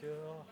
cœur.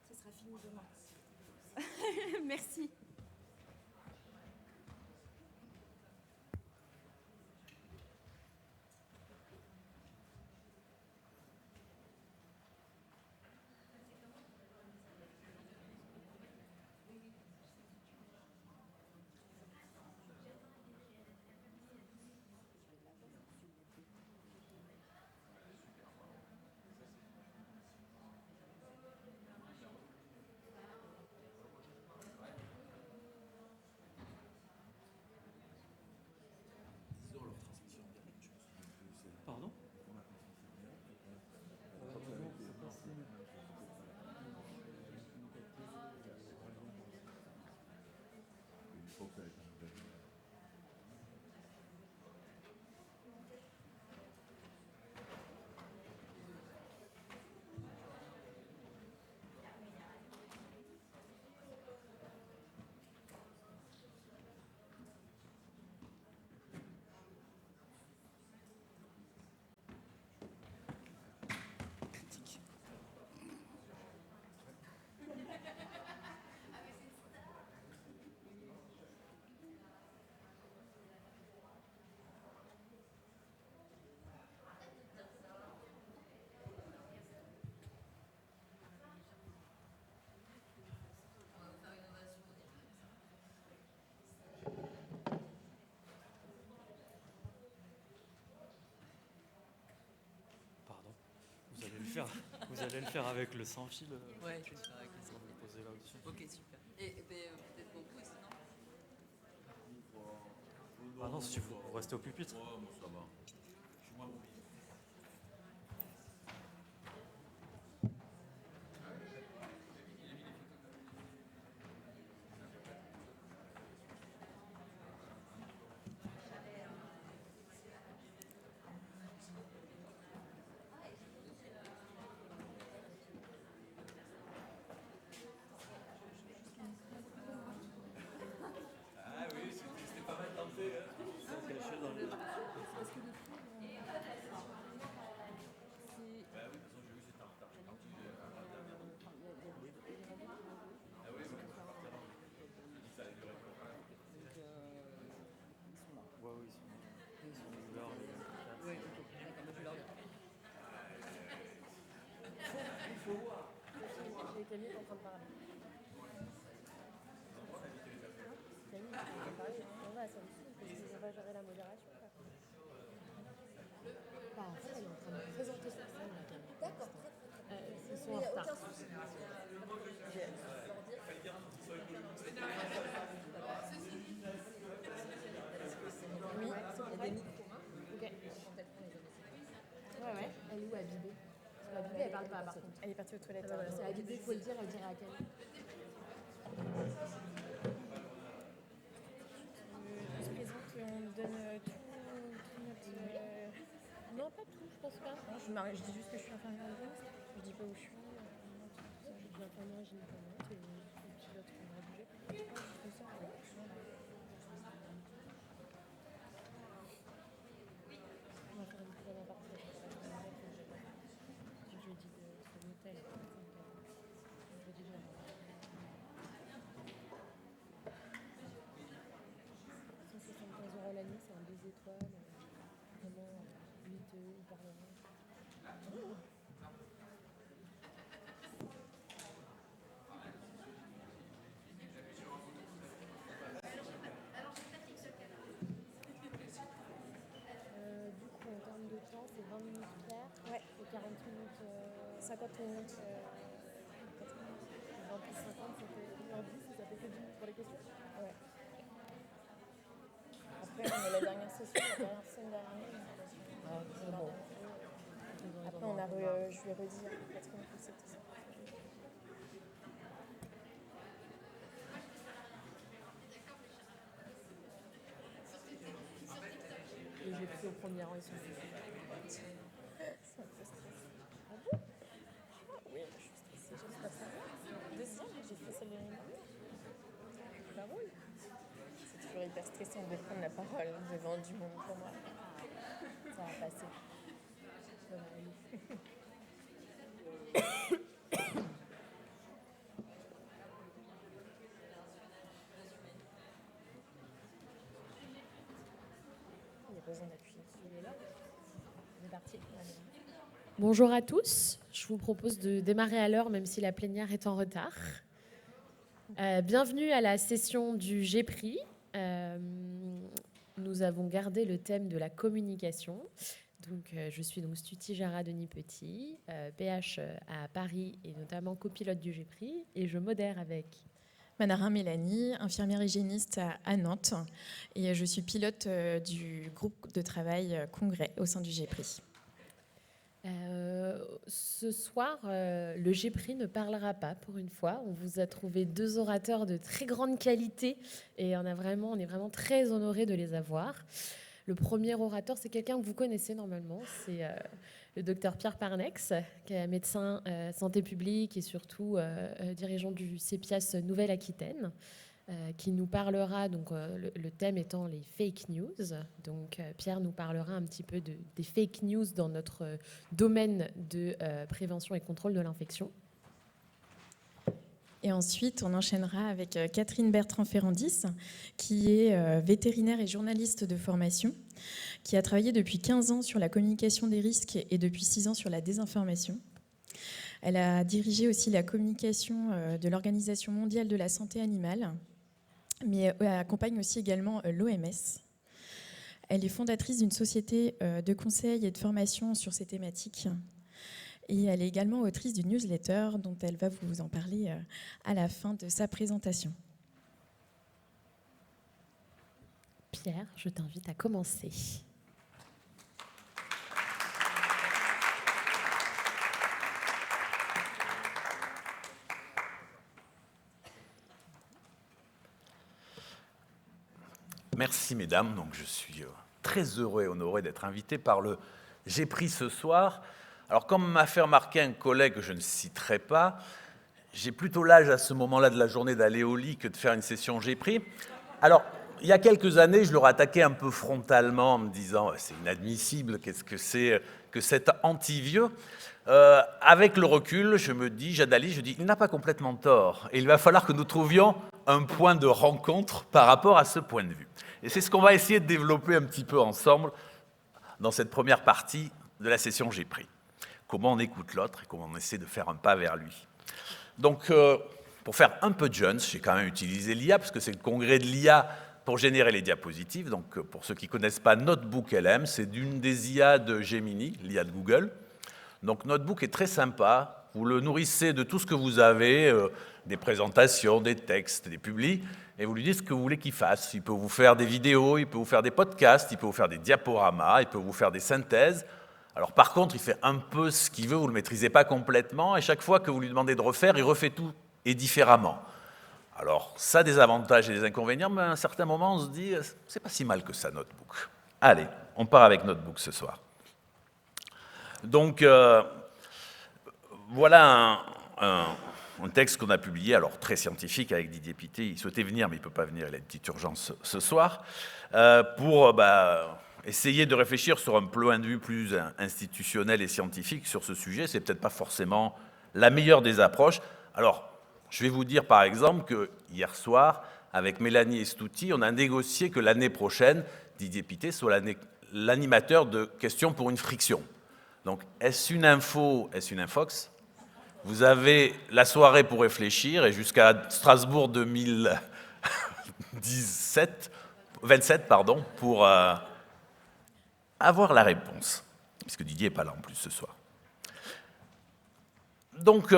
Ça sera fini demain. Merci. Pardon? Pardon. Vous allez le faire avec le sans fil. Ouais, je vais le faire avec le sans fil. Poser là-dessus. Ok, super. Et peut-être beaucoup sinon. Ah non, si vous restez au pupitre. Ouais, moi ça va. Je suis moins mobile. Ah oui, c'était pas mal tenté. Hein. Caché dans les... Parce que le fond, Bah oui, de toute façon, j'ai vu c'était en retard. J'ai parti avant la dernière. Ah oui, je suis parti avant. J'ai dit que ça allait durer. Ils sont là. Ouais, oui, ils sont là. Ils sont là. L'heure, les 24. Ouais, ok. D'accord, moi je vais leur dire. j'ai Camille est en train de parler. Camille est en train de parler. On va, ça me saoule parce qu'on va gérer la modération. Bah, en fait, elle est en train de présenter sur scène, la Camille. D'accord, très très. Ils sont en retard. Aucun souci. Oui, il y a des micros. Ok. Ouais, ouais. Elle est où, Abibé? Parce qu'Abibé, elle parle pas, par contre. Elle est partie aux toilettes. Voilà, c'est Abibé, il faut le dire, elle dirait à Camille. On se présente et on donne tout notre Non, pas tout, je pense pas. Non, je dis juste que je suis infirmière hygiéniste. Je dis pas où je suis. Je dis infirmière gynécologue et pilote qu'on va bouger. Je fais ça, ouais. On va faire une petite aparté. Je lui ai dit de trouver l'hôtel. Je vais déjà. 175 € la nuit, c'est un 2 étoiles. Vraiment, 8 hyper bien. Du coup, en termes de temps, c'est 20 minutes Pierre et 40 minutes, 50 minutes. 20 plus 50, ça fait 1h10 et ça fait que 10 minutes pour les questions. Ouais. Après, on est la dernière session, la dernière semaine dernière. Après, je lui ai redit Catherine que c'était ça. Et j'ai pris au premier rang, ils sont stressés. C'est un peu stressé. Ah bon? Oui, je suis stressée, j'ai pas ça. Deuxième, j'ai fait celle de l'année dernière. C'est pas drôle. C'est toujours hyper stressant de prendre la parole devant du monde pour moi. Ça va passer. Ça va aller. Il y a besoin d'appuyer. Il est là. On est parti. Bonjour à tous. Je vous propose de démarrer à l'heure, même si la plénière est en retard. Bienvenue à la session du GPRI. Nous avons gardé le thème de la communication. Donc, je suis donc Stuti Jara Denis Petit, PH à Paris et notamment copilote du GPRI. Et je modère avec Manarin Mélanie, infirmière hygiéniste à Nantes. Et je suis pilote du groupe de travail Congrès au sein du GPRI. Ce soir, le GPRI ne parlera pas pour une fois. On vous a trouvé 2 orateurs de très grande qualité et on est vraiment très honorés de les avoir. Le premier orateur, c'est quelqu'un que vous connaissez normalement, c'est le docteur Pierre Parnex, qui est médecin santé publique et surtout dirigeant du CEPIAS Nouvelle-Aquitaine, qui nous parlera, donc le thème étant les fake news. Donc Pierre nous parlera un petit peu des fake news dans notre domaine de prévention et contrôle de l'infection. Et ensuite, on enchaînera avec Catherine Bertrand-Ferrandis, qui est vétérinaire et journaliste de formation, qui a travaillé depuis 15 ans sur la communication des risques et depuis 6 ans sur la désinformation. Elle a dirigé aussi la communication de l'Organisation mondiale de la santé animale, mais elle accompagne aussi également l'OMS. Elle est fondatrice d'une société de conseil et de formation sur ces thématiques. Et elle est également autrice d'une newsletter dont elle va vous en parler à la fin de sa présentation. Pierre, je t'invite à commencer. Merci mesdames, donc je suis très heureux et honoré d'être invité par le GPRI ce soir. Alors comme m'a fait remarquer un collègue que je ne citerai pas, j'ai plutôt l'âge à ce moment-là de la journée d'aller au lit que de faire une session GPRI. Alors il y a quelques années, je leur attaquais un peu frontalement en me disant « c'est inadmissible, qu'est-ce que c'est que cet anti-vieux ?» Avec le recul, je me dis, j'analyse, je dis, il n'a pas complètement tort. Et il va falloir que nous trouvions un point de rencontre par rapport à ce point de vue. Et c'est ce qu'on va essayer de développer un petit peu ensemble dans cette première partie de la session GPRI. Comment on écoute l'autre et comment on essaie de faire un pas vers lui. Donc, pour faire un peu de jeunes, j'ai quand même utilisé l'IA, parce que c'est le congrès de l'IA pour générer les diapositives. Donc, pour ceux qui ne connaissent pas Notebook LM, c'est d'une des IA de Gemini, l'IA de Google. Donc Notebook est très sympa, vous le nourrissez de tout ce que vous avez, des présentations, des textes, des publis, et vous lui dites ce que vous voulez qu'il fasse. Il peut vous faire des vidéos, il peut vous faire des podcasts, il peut vous faire des diaporamas, il peut vous faire des synthèses. Alors par contre, il fait un peu ce qu'il veut, vous ne le maîtrisez pas complètement, et chaque fois que vous lui demandez de refaire, il refait tout et différemment. Alors ça a des avantages et des inconvénients, mais à un certain moment, on se dit, c'est pas si mal que ça, Notebook. Allez, on part avec Notebook ce soir. Donc, voilà un texte qu'on a publié, alors très scientifique avec Didier Pittet. Il souhaitait venir, mais il ne peut pas venir, il a une petite urgence ce soir, pour essayer de réfléchir sur un point de vue plus institutionnel et scientifique sur ce sujet. C'est peut-être pas forcément la meilleure des approches. Alors, je vais vous dire par exemple que hier soir, avec Mélanie Estouti, on a négocié que l'année prochaine, Didier Pittet soit l'animateur de Questions pour une friction. Donc, est-ce une info, est-ce une infox? Vous avez la soirée pour réfléchir et jusqu'à Strasbourg 27 pour avoir la réponse, puisque Didier n'est pas là en plus ce soir. Donc,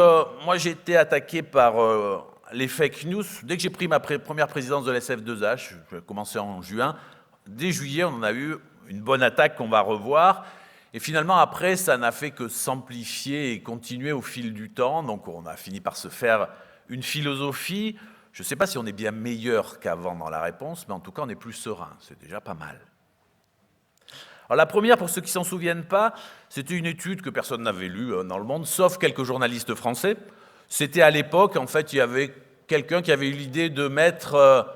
moi j'ai été attaqué par les fake news. Dès que j'ai pris ma première présidence de l'SF2H, j'ai commencé en juin, dès juillet on en a eu une bonne attaque qu'on va revoir. Et finalement, après, ça n'a fait que s'amplifier et continuer au fil du temps. Donc, on a fini par se faire une philosophie. Je ne sais pas si on est bien meilleur qu'avant dans la réponse, mais en tout cas, on est plus serein. C'est déjà pas mal. Alors, la première, pour ceux qui ne s'en souviennent pas, c'était une étude que personne n'avait lue dans le monde, sauf quelques journalistes français. C'était à l'époque, en fait, il y avait quelqu'un qui avait eu l'idée de mettre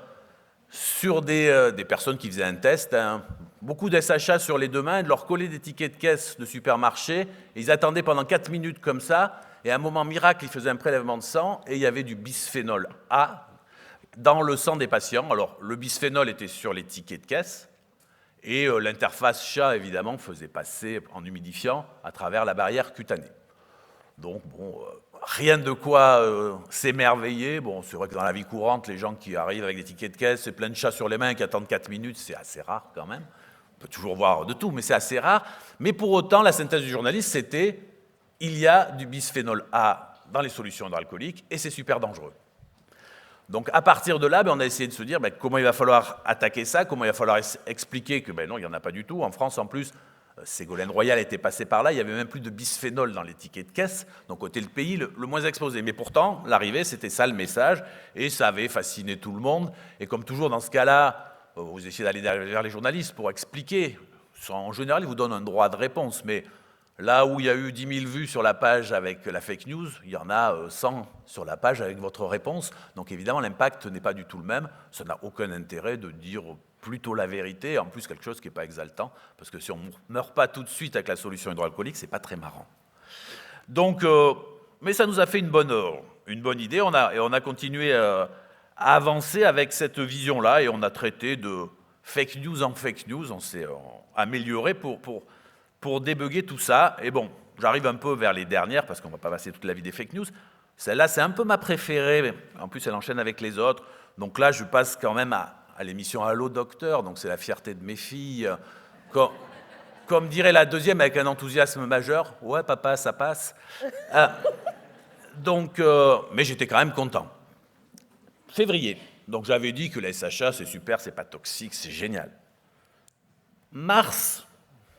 sur des personnes qui faisaient un test, beaucoup d'SHA sur les deux mains et de leur coller des tickets de caisse de supermarché. Et ils attendaient pendant 4 minutes comme ça, et à un moment miracle, ils faisaient un prélèvement de sang, et il y avait du bisphénol A dans le sang des patients. Alors, le bisphénol était sur les tickets de caisse, et l'interface chat, évidemment, faisait passer en humidifiant à travers la barrière cutanée. Donc, bon, rien de quoi s'émerveiller. Bon, c'est vrai que dans la vie courante, les gens qui arrivent avec des tickets de caisse et plein de chats sur les mains qui attendent 4 minutes, c'est assez rare quand même. On peut toujours voir de tout, mais c'est assez rare. Mais pour autant, la synthèse du journaliste, c'était « il y a du bisphénol A dans les solutions hydroalcooliques et c'est super dangereux ». Donc à partir de là, on a essayé de se dire comment il va falloir attaquer ça, comment il va falloir expliquer que non, il n'y en a pas du tout. En France, en plus, Ségolène Royal était passé par là, il n'y avait même plus de bisphénol dans les tickets de caisse, donc c'était le pays le moins exposé. Mais pourtant, l'arrivée, c'était ça le message, et ça avait fasciné tout le monde. Et comme toujours dans ce cas-là, vous essayez d'aller vers les journalistes pour expliquer. En général, ils vous donnent un droit de réponse, mais là où il y a eu 10 000 vues sur la page avec la fake news, il y en a 100 sur la page avec votre réponse. Donc évidemment, l'impact n'est pas du tout le même. Ça n'a aucun intérêt de dire plutôt la vérité, en plus quelque chose qui n'est pas exaltant, parce que si on ne meurt pas tout de suite avec la solution hydroalcoolique, ce n'est pas très marrant. Donc, mais ça nous a fait une bonne idée, et on a continué à avancer avec cette vision-là, et on a traité de fake news en fake news, on s'est amélioré pour débugger tout ça. Et bon, j'arrive un peu vers les dernières, parce qu'on ne va pas passer toute la vie des fake news. Celle-là, c'est un peu ma préférée, en plus elle enchaîne avec les autres. Donc là, je passe quand même à l'émission Allô Docteur, donc c'est la fierté de mes filles. Comme dirait la deuxième avec un enthousiasme majeur, « Ouais, papa, ça passe ». Mais j'étais quand même content. Février, donc j'avais dit que la SHA, c'est super, c'est pas toxique, c'est génial. Mars,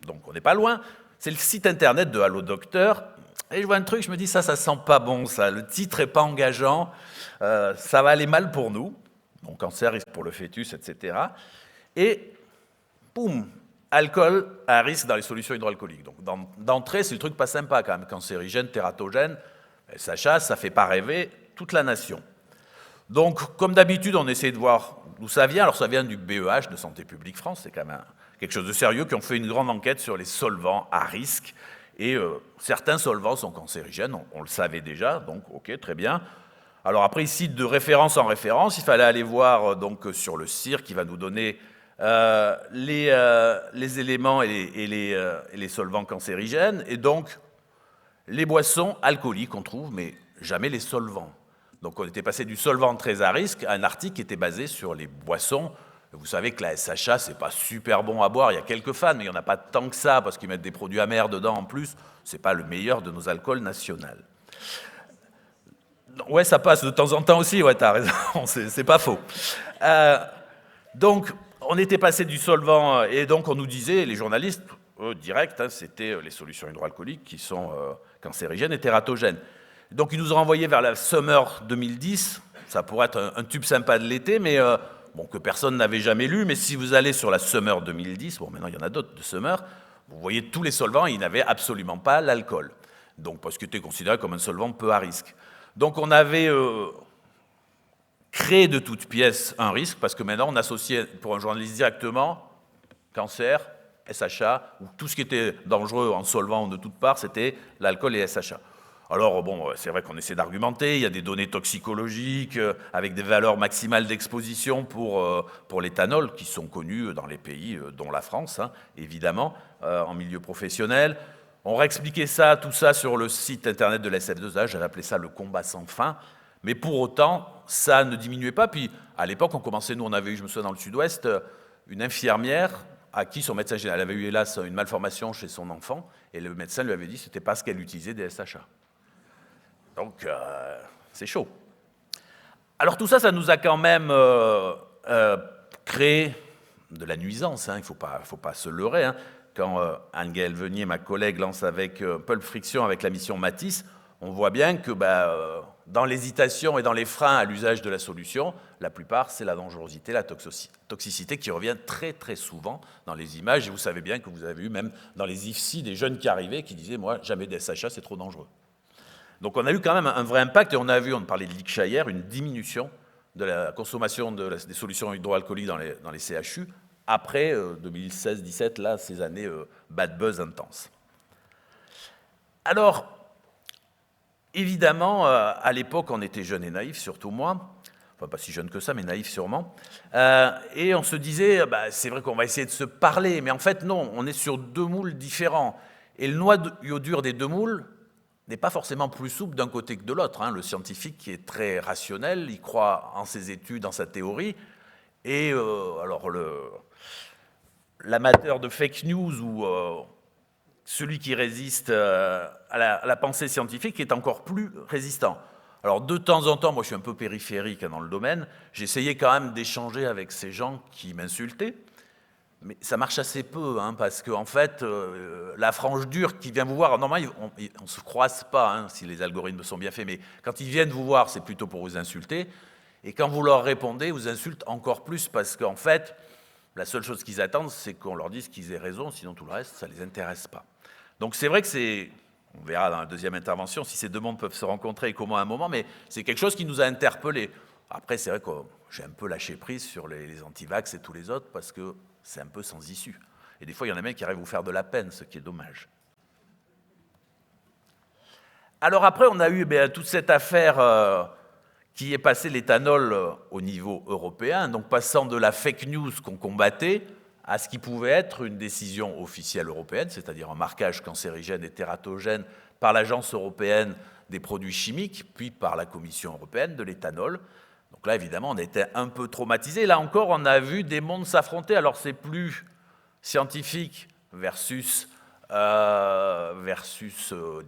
donc on n'est pas loin, c'est le site internet de Allô Docteur, et je vois un truc, je me dis, ça sent pas bon, ça, le titre est pas engageant, ça va aller mal pour nous, donc cancer, risque pour le fœtus, etc. Et, boum, alcool à risque dans les solutions hydroalcooliques. Donc d'entrée, c'est le truc pas sympa quand même, cancérigène, tératogène, SHA, ça fait pas rêver toute la nation. Donc, comme d'habitude, on essaie de voir d'où ça vient. Alors, ça vient du BEH, de Santé publique France, c'est quand même quelque chose de sérieux, qui ont fait une grande enquête sur les solvants à risque. Et certains solvants sont cancérigènes, on le savait déjà, donc ok, très bien. Alors après, ici, de référence en référence, il fallait aller voir donc, sur le CIR qui va nous donner les éléments et les solvants cancérigènes. Et donc, les boissons alcooliques, on trouve, mais jamais les solvants. Donc on était passé du solvant très à risque à un article qui était basé sur les boissons. Vous savez que la SHA, c'est pas super bon à boire, il y a quelques fans, mais il n'y en a pas tant que ça, parce qu'ils mettent des produits amers dedans en plus. C'est pas le meilleur de nos alcools nationaux. Ouais, ça passe de temps en temps aussi, ouais, t'as raison, c'est pas faux. Donc, on était passé du solvant, et donc on nous disait, les journalistes, direct, c'était les solutions hydroalcooliques qui sont cancérigènes et tératogènes. Donc, ils nous ont renvoyés vers la Summer 2010. Ça pourrait être un tube sympa de l'été, mais que personne n'avait jamais lu. Mais si vous allez sur la Summer 2010, bon, maintenant il y en a d'autres de Summer, Vous voyez, tous les solvants, ils n'avaient absolument pas l'alcool. Donc, parce qu'il était considéré comme un solvant peu à risque. Donc, on avait créé de toutes pièces un risque, parce que maintenant, on associait pour un journaliste directement cancer, SHA, ou tout ce qui était dangereux en solvant de toutes parts, c'était l'alcool et SHA. Alors, bon, c'est vrai qu'on essaie d'argumenter, il y a des données toxicologiques avec des valeurs maximales d'exposition pour l'éthanol qui sont connues dans les pays, dont la France, hein, évidemment, en milieu professionnel. On réexpliquait ça, tout ça sur le site internet de la SF2A, j'avais appelé ça le combat sans fin, mais pour autant, ça ne diminuait pas. Puis, à l'époque, on commençait, nous, on avait eu, je me souviens, dans le Sud-Ouest, une infirmière à qui son médecin général avait eu, hélas, une malformation chez son enfant, et le médecin lui avait dit que ce n'était parce qu'elle utilisait des SHA. Donc, c'est chaud. Alors tout ça, ça nous a quand même créé de la nuisance, hein, il ne faut pas se leurrer. Hein. Quand Anne-Gaëlle Venier, ma collègue, lance avec Pulp Friction, avec la mission Matisse, on voit bien que dans l'hésitation et dans les freins à l'usage de la solution, la plupart, c'est la dangerosité, la toxicité qui revient très très souvent dans les images. Et vous savez bien que vous avez eu même dans les IFSI des jeunes qui arrivaient qui disaient « moi, jamais des SHA, c'est trop dangereux ». Donc on a eu quand même un vrai impact, et on a vu, on parlait de l'ICHA hier, une diminution de la consommation des solutions hydroalcooliques dans les CHU, après 2016-17, là, ces années bad buzz intenses. Alors, évidemment, à l'époque, on était jeunes et naïfs, surtout moi, enfin pas si jeune que ça, mais naïf sûrement, et on se disait, c'est vrai qu'on va essayer de se parler, mais en fait non, on est sur deux moules différents, et le noyau dur des deux moules n'est pas forcément plus souple d'un côté que de l'autre. Hein. Le scientifique qui est très rationnel, il croit en ses études, en sa théorie, et alors l'amateur de fake news ou celui qui résiste à la pensée scientifique est encore plus résistant. Alors de temps en temps, moi je suis un peu périphérique dans le domaine, j'essayais quand même d'échanger avec ces gens qui m'insultaient, mais ça marche assez peu, hein, parce qu'en fait, la frange dure qui vient vous voir, normalement, on ne se croise pas, hein, si les algorithmes sont bien faits, mais quand ils viennent vous voir, c'est plutôt pour vous insulter, et quand vous leur répondez, ils vous insultent encore plus, parce qu'en fait, la seule chose qu'ils attendent, c'est qu'on leur dise qu'ils aient raison, sinon tout le reste, ça ne les intéresse pas. Donc c'est vrai que c'est, on verra dans la deuxième intervention, si ces deux mondes peuvent se rencontrer et comment à un moment, mais c'est quelque chose qui nous a interpellés. Après, c'est vrai que j'ai un peu lâché prise sur les anti-vax et tous les autres, parce que c'est un peu sans issue. Et des fois, il y en a même qui arrivent à vous faire de la peine, ce qui est dommage. Alors après, on a eu toute cette affaire qui est passée l'éthanol au niveau européen, donc passant de la fake news qu'on combattait à ce qui pouvait être une décision officielle européenne, c'est-à-dire un marquage cancérigène et tératogène par l'Agence européenne des produits chimiques, puis par la Commission européenne de l'éthanol. Donc là, évidemment, on était un peu traumatisés. Là encore, on a vu des mondes s'affronter. Alors, c'est plus scientifique versus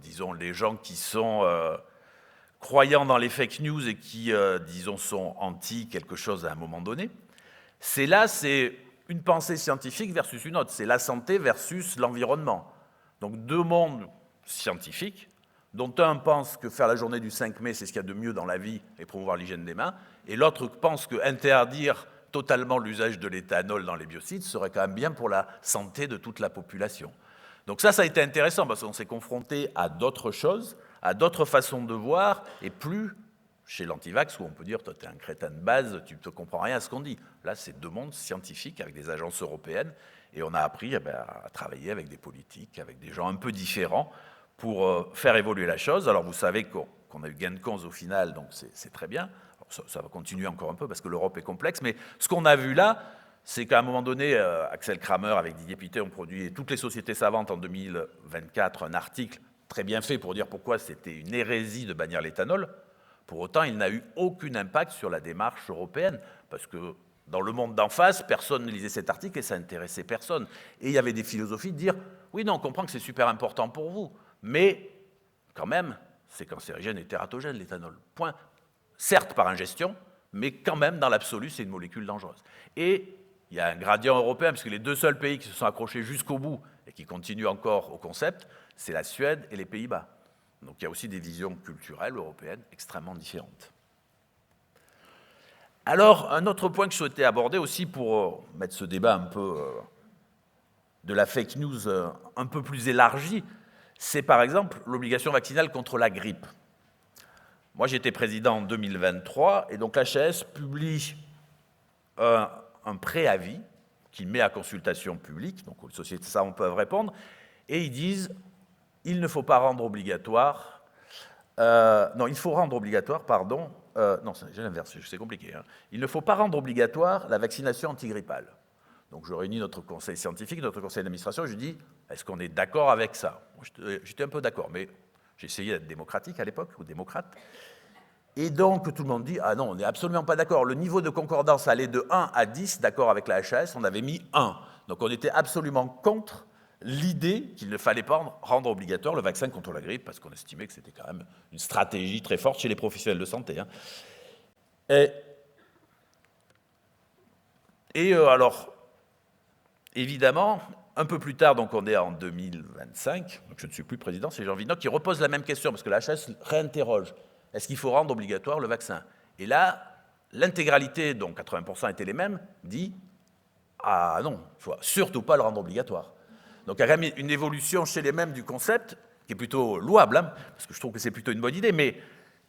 disons, les gens qui sont croyants dans les fake news et qui, disons, sont anti quelque chose à un moment donné. C'est une pensée scientifique versus une autre. C'est la santé versus l'environnement. Donc, deux mondes scientifiques, dont un pense que faire la journée du 5 mai, c'est ce qu'il y a de mieux dans la vie et promouvoir l'hygiène des mains, et l'autre pense qu'interdire totalement l'usage de l'éthanol dans les biocides serait quand même bien pour la santé de toute la population. Donc ça a été intéressant, parce qu'on s'est confronté à d'autres choses, à d'autres façons de voir, et plus chez l'antivax, où on peut dire, toi, tu es un crétin de base, tu ne comprends rien à ce qu'on dit. Là, c'est deux mondes scientifiques avec des agences européennes, et on a appris à travailler avec des politiques, avec des gens un peu différents, pour faire évoluer la chose. Alors vous savez qu'on a eu gain de cause au final, donc c'est très bien. Alors, ça va continuer encore un peu parce que l'Europe est complexe, mais ce qu'on a vu là, c'est qu'à un moment donné, Axel Kramer avec Didier Pittet ont produit, toutes les sociétés savantes en 2024, un article très bien fait pour dire pourquoi c'était une hérésie de bannir l'éthanol. Pour autant, il n'a eu aucun impact sur la démarche européenne, parce que dans le monde d'en face, personne ne lisait cet article et ça n'intéressait personne. Et il y avait des philosophies de dire, oui, non, on comprend que c'est super important pour vous, mais quand même, c'est cancérigène et tératogène, l'éthanol. Point. Certes par ingestion, mais quand même, dans l'absolu, c'est une molécule dangereuse. Et il y a un gradient européen, puisque les deux seuls pays qui se sont accrochés jusqu'au bout et qui continuent encore au concept, c'est la Suède et les Pays-Bas. Donc il y a aussi des visions culturelles européennes extrêmement différentes. Alors, un autre point que je souhaitais aborder aussi pour mettre ce débat un peu de la fake news un peu plus élargie, c'est par exemple l'obligation vaccinale contre la grippe. Moi, j'étais président en 2023, et donc l'HAS publie un préavis qu'il met à consultation publique, donc les sociétés savantes peuvent répondre, et ils disent il ne faut pas rendre obligatoire, non, il faut rendre obligatoire, pardon, non, j'ai l'inverse, c'est compliqué, hein. Il ne faut pas rendre obligatoire la vaccination antigrippale. Donc je réunis notre conseil scientifique, notre conseil d'administration, et je dis est-ce qu'on est d'accord avec ça? J'étais un peu d'accord, mais j'ai essayé d'être démocratique à l'époque, ou démocrate. Et donc, tout le monde dit, ah non, on n'est absolument pas d'accord. Le niveau de concordance allait de 1 à 10, d'accord avec la HAS, on avait mis 1. Donc, on était absolument contre l'idée qu'il ne fallait pas rendre obligatoire le vaccin contre la grippe, parce qu'on estimait que c'était quand même une stratégie très forte chez les professionnels de santé, hein. Alors, évidemment, un peu plus tard, donc on est en 2025, donc je ne suis plus président, c'est Jean Vinocq qui repose la même question, parce que la HAS réinterroge. Est-ce qu'il faut rendre obligatoire le vaccin? Et là, l'intégralité, donc 80% étaient les mêmes, dit « Ah non, il ne faut surtout pas le rendre obligatoire ». Donc il y a quand même une évolution chez les mêmes du concept, qui est plutôt louable, hein, parce que je trouve que c'est plutôt une bonne idée, mais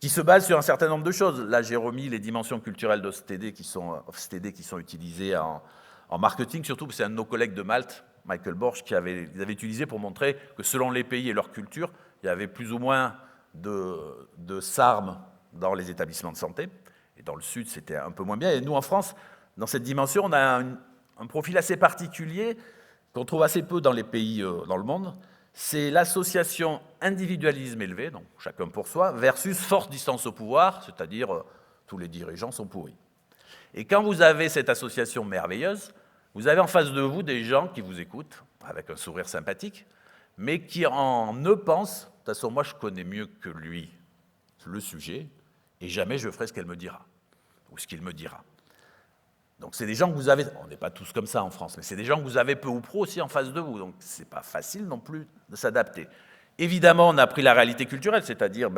qui se base sur un certain nombre de choses. Là, j'ai remis les dimensions culturelles d'OFSTD qui sont utilisées en marketing, surtout parce que c'est un de nos collègues de Malte, Michael Borch, qui les avait utilisés pour montrer que selon les pays et leur culture, il y avait plus ou moins de SARM dans les établissements de santé. Et dans le Sud, c'était un peu moins bien. Et nous, en France, dans cette dimension, on a un profil assez particulier qu'on trouve assez peu dans les pays dans le monde. C'est l'association individualisme élevé, donc chacun pour soi, versus forte distance au pouvoir, c'est-à-dire tous les dirigeants sont pourris. Et quand vous avez cette association merveilleuse, vous avez en face de vous des gens qui vous écoutent, avec un sourire sympathique, mais qui en eux pensent, de toute façon, moi je connais mieux que lui le sujet, et jamais je ferai ce qu'elle me dira, ou ce qu'il me dira. Donc c'est des gens que vous avez, on n'est pas tous comme ça en France, mais c'est des gens que vous avez peu ou prou aussi en face de vous, donc c'est pas facile non plus de s'adapter. Évidemment, on a pris la réalité culturelle, c'est-à-dire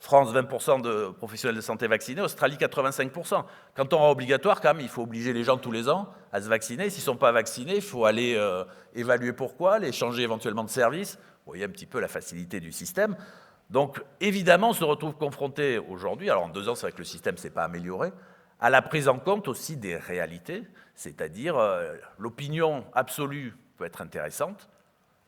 France 20% de professionnels de santé vaccinés, Australie 85%. Quand on rend obligatoire, quand même, il faut obliger les gens tous les ans à se vacciner. S'ils ne sont pas vaccinés, il faut aller évaluer pourquoi, les changer éventuellement de service. Vous voyez un petit peu la facilité du système. Donc évidemment, on se retrouve confronté aujourd'hui, alors en 2 ans, c'est vrai que le système ne s'est pas amélioré, à la prise en compte aussi des réalités, c'est-à-dire l'opinion absolue peut être intéressante,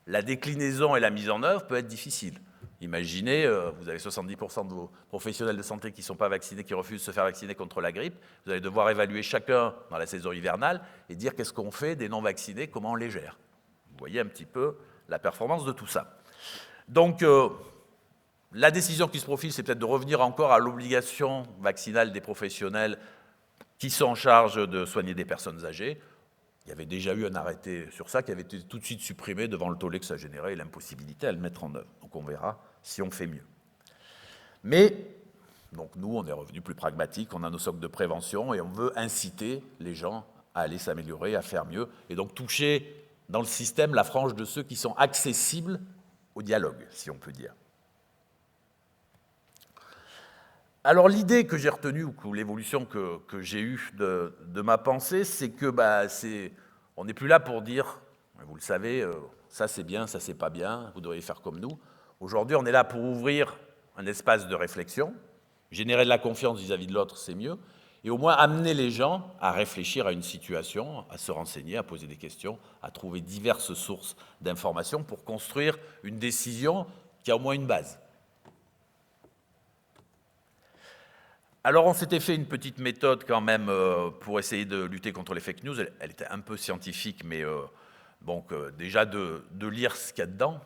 la déclinaison et la mise en œuvre peut être difficile. Imaginez, vous avez 70% de vos professionnels de santé qui ne sont pas vaccinés, qui refusent de se faire vacciner contre la grippe. Vous allez devoir évaluer chacun dans la saison hivernale et dire qu'est-ce qu'on fait des non-vaccinés, comment on les gère. Vous voyez un petit peu la performance de tout ça. Donc, la décision qui se profile, c'est peut-être de revenir encore à l'obligation vaccinale des professionnels qui sont en charge de soigner des personnes âgées. Il y avait déjà eu un arrêté sur ça qui avait été tout de suite supprimé devant le tollé que ça générait et l'impossibilité à le mettre en œuvre. Donc on verra si on fait mieux. Mais, donc nous, on est revenu plus pragmatique, on a nos socles de prévention et on veut inciter les gens à aller s'améliorer, à faire mieux, et donc toucher dans le système la frange de ceux qui sont accessibles au dialogue, si on peut dire. Alors l'idée que j'ai retenue, ou l'évolution que j'ai eue de ma pensée, c'est que on n'est plus là pour dire, vous le savez, ça c'est bien, ça c'est pas bien, vous devriez faire comme nous. Aujourd'hui, on est là pour ouvrir un espace de réflexion, générer de la confiance vis-à-vis de l'autre, c'est mieux, et au moins amener les gens à réfléchir à une situation, à se renseigner, à poser des questions, à trouver diverses sources d'informations pour construire une décision qui a au moins une base. Alors on s'était fait une petite méthode quand même pour essayer de lutter contre les fake news. Elle était un peu scientifique, mais déjà de lire ce qu'il y a dedans,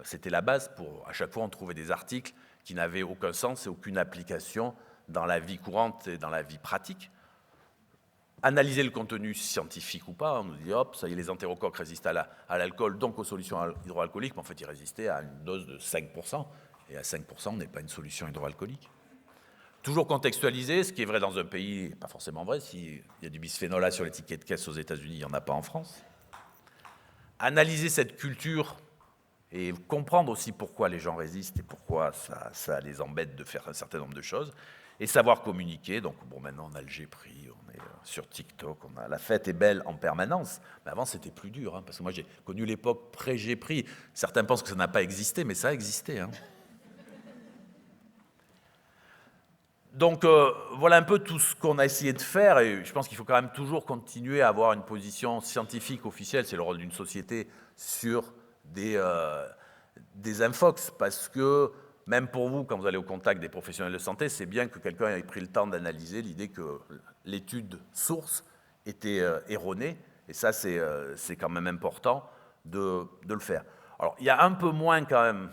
c'était la base pour, à chaque fois, on trouvait des articles qui n'avaient aucun sens et aucune application dans la vie courante et dans la vie pratique. Analyser le contenu scientifique ou pas, on nous dit hop, ça y est, les entérocoques résistent à l'alcool, donc aux solutions hydroalcooliques, mais en fait ils résistaient à une dose de 5%, et à 5% n'est pas une solution hydroalcoolique. Toujours contextualiser, ce qui est vrai dans un pays, pas forcément vrai, s'il y a du bisphénol A sur les tickets de caisse aux États-Unis, il n'y en a pas en France. Analyser cette culture et comprendre aussi pourquoi les gens résistent et pourquoi ça les embête de faire un certain nombre de choses, et savoir communiquer. Donc bon, maintenant on a le Gepri, on est sur TikTok, la fête est belle en permanence, mais avant c'était plus dur, hein, parce que moi j'ai connu l'époque pré-Gepri. Certains pensent que ça n'a pas existé, mais ça a existé, hein. Donc voilà un peu tout ce qu'on a essayé de faire, et je pense qu'il faut quand même toujours continuer à avoir une position scientifique officielle, c'est le rôle d'une société, sur des infox, parce que même pour vous, quand vous allez au contact des professionnels de santé, c'est bien que quelqu'un ait pris le temps d'analyser l'idée que l'étude source était erronée, et ça c'est quand même important de le faire. Alors il y a un peu moins quand même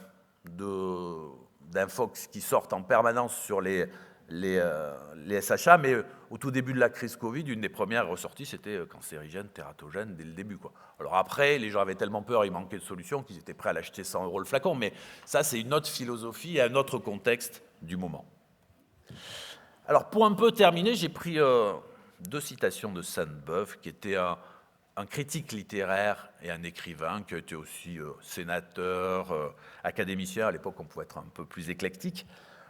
d'infox qui sortent en permanence sur les SHA, mais au tout début de la crise Covid, une des premières ressorties, c'était cancérigène, tératogène, dès le début, quoi. Alors après, les gens avaient tellement peur, il manquait de solutions, qu'ils étaient prêts à l'acheter 100 € le flacon, mais ça, c'est une autre philosophie et un autre contexte du moment. Alors, pour un peu terminer, j'ai pris 2 citations de Sainte-Beuve, qui était un critique littéraire et un écrivain, qui a été aussi sénateur, académicien. À l'époque, on pouvait être un peu plus éclectique.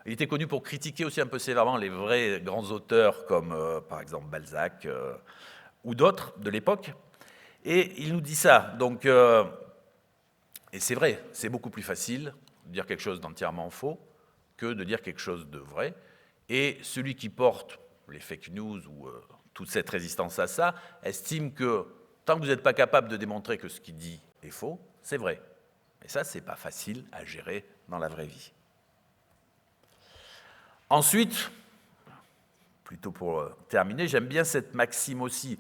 Il était connu pour critiquer aussi un peu sévèrement les vrais grands auteurs comme par exemple Balzac ou d'autres de l'époque. Et il nous dit ça. Donc, et c'est vrai, c'est beaucoup plus facile de dire quelque chose d'entièrement faux que de dire quelque chose de vrai. Et celui qui porte les fake news ou toute cette résistance à ça estime que tant que vous n'êtes pas capable de démontrer que ce qu'il dit est faux, c'est vrai. Et ça, c'est pas facile à gérer dans la vraie vie. Ensuite, plutôt pour terminer, j'aime bien cette maxime aussi.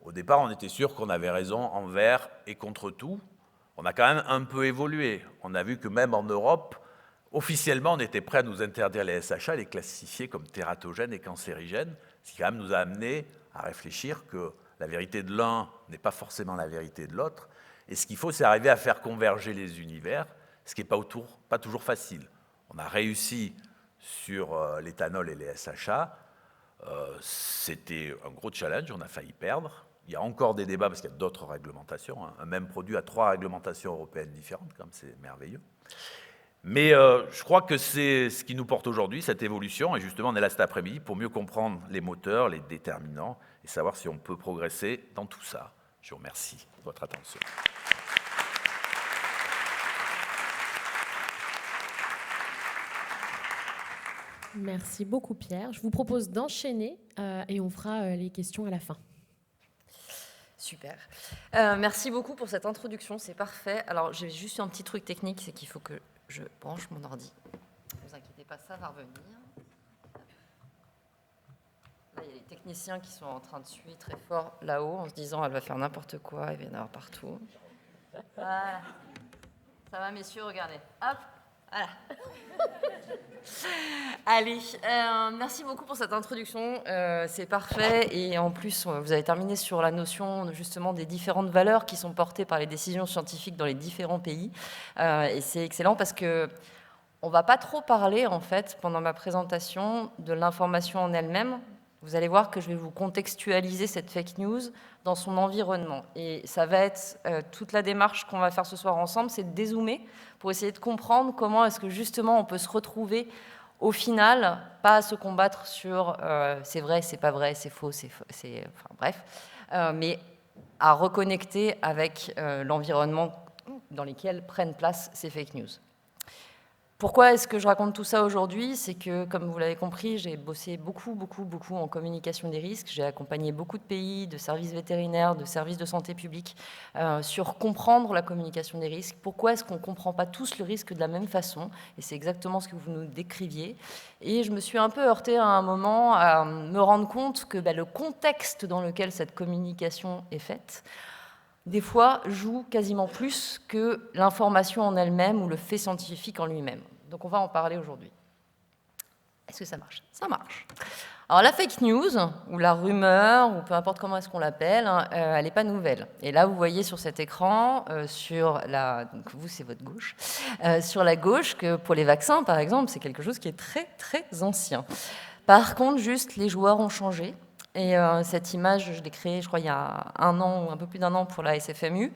Au départ, on était sûr qu'on avait raison envers et contre tout. On a quand même un peu évolué. On a vu que même en Europe, officiellement, on était prêt à nous interdire les SHA, les classifier comme tératogènes et cancérigènes, ce qui quand même nous a amené à réfléchir que la vérité de l'un n'est pas forcément la vérité de l'autre. Et ce qu'il faut, c'est arriver à faire converger les univers, ce qui n'est pas toujours facile. On a réussi sur l'éthanol et les SHA, c'était un gros challenge, on a failli perdre. Il y a encore des débats parce qu'il y a d'autres réglementations. Un même produit a 3 réglementations européennes différentes, comme c'est merveilleux. Mais je crois que c'est ce qui nous porte aujourd'hui, cette évolution, et justement on est là cet après-midi pour mieux comprendre les moteurs, les déterminants, et savoir si on peut progresser dans tout ça. Je vous remercie de votre attention. Merci beaucoup Pierre. Je vous propose d'enchaîner et on fera les questions à la fin. Super. Merci beaucoup pour cette introduction, c'est parfait. Alors, j'ai juste un petit truc technique, c'est qu'il faut que je branche mon ordi. Ne vous inquiétez pas, ça va revenir. Là, il y a les techniciens qui sont en train de suivre très fort là-haut, en se disant, elle va faire n'importe quoi, il va y en avoir partout. Voilà. Ça va, messieurs, regardez. Hop, voilà. Allez, merci beaucoup pour cette introduction, c'est parfait, et en plus vous avez terminé sur la notion justement des différentes valeurs qui sont portées par les décisions scientifiques dans les différents pays, et c'est excellent parce que on va pas trop parler en fait pendant ma présentation de l'information en elle-même. Vous allez voir que je vais vous contextualiser cette fake news dans son environnement. Et ça va être toute la démarche qu'on va faire ce soir ensemble, c'est de dézoomer pour essayer de comprendre comment est-ce que justement on peut se retrouver au final, pas à se combattre sur c'est vrai, c'est pas vrai, c'est faux, enfin bref, mais à reconnecter avec l'environnement dans lequel prennent place ces fake news. Pourquoi est-ce que je raconte tout ça aujourd'hui? C'est que, comme vous l'avez compris, j'ai bossé beaucoup en communication des risques. J'ai accompagné beaucoup de pays, de services vétérinaires, de services de santé publique, sur comprendre la communication des risques. Pourquoi est-ce qu'on ne comprend pas tous le risque de la même façon? Et c'est exactement ce que vous nous décriviez. Et je me suis un peu heurtée à un moment à me rendre compte que le contexte dans lequel cette communication est faite, des fois, joue quasiment plus que l'information en elle-même ou le fait scientifique en lui-même. Donc on va en parler aujourd'hui. Est-ce que ça marche? Ça marche. Alors la fake news, ou la rumeur, ou peu importe comment est-ce qu'on l'appelle, elle n'est pas nouvelle. Et là, vous voyez sur cet écran, donc vous, c'est votre gauche, sur la gauche, que pour les vaccins, par exemple, c'est quelque chose qui est très, très ancien. Par contre, juste, les joueurs ont changé. Et cette image, je l'ai créée, je crois, il y a 1 an ou un peu plus d'1 an pour la SFMU.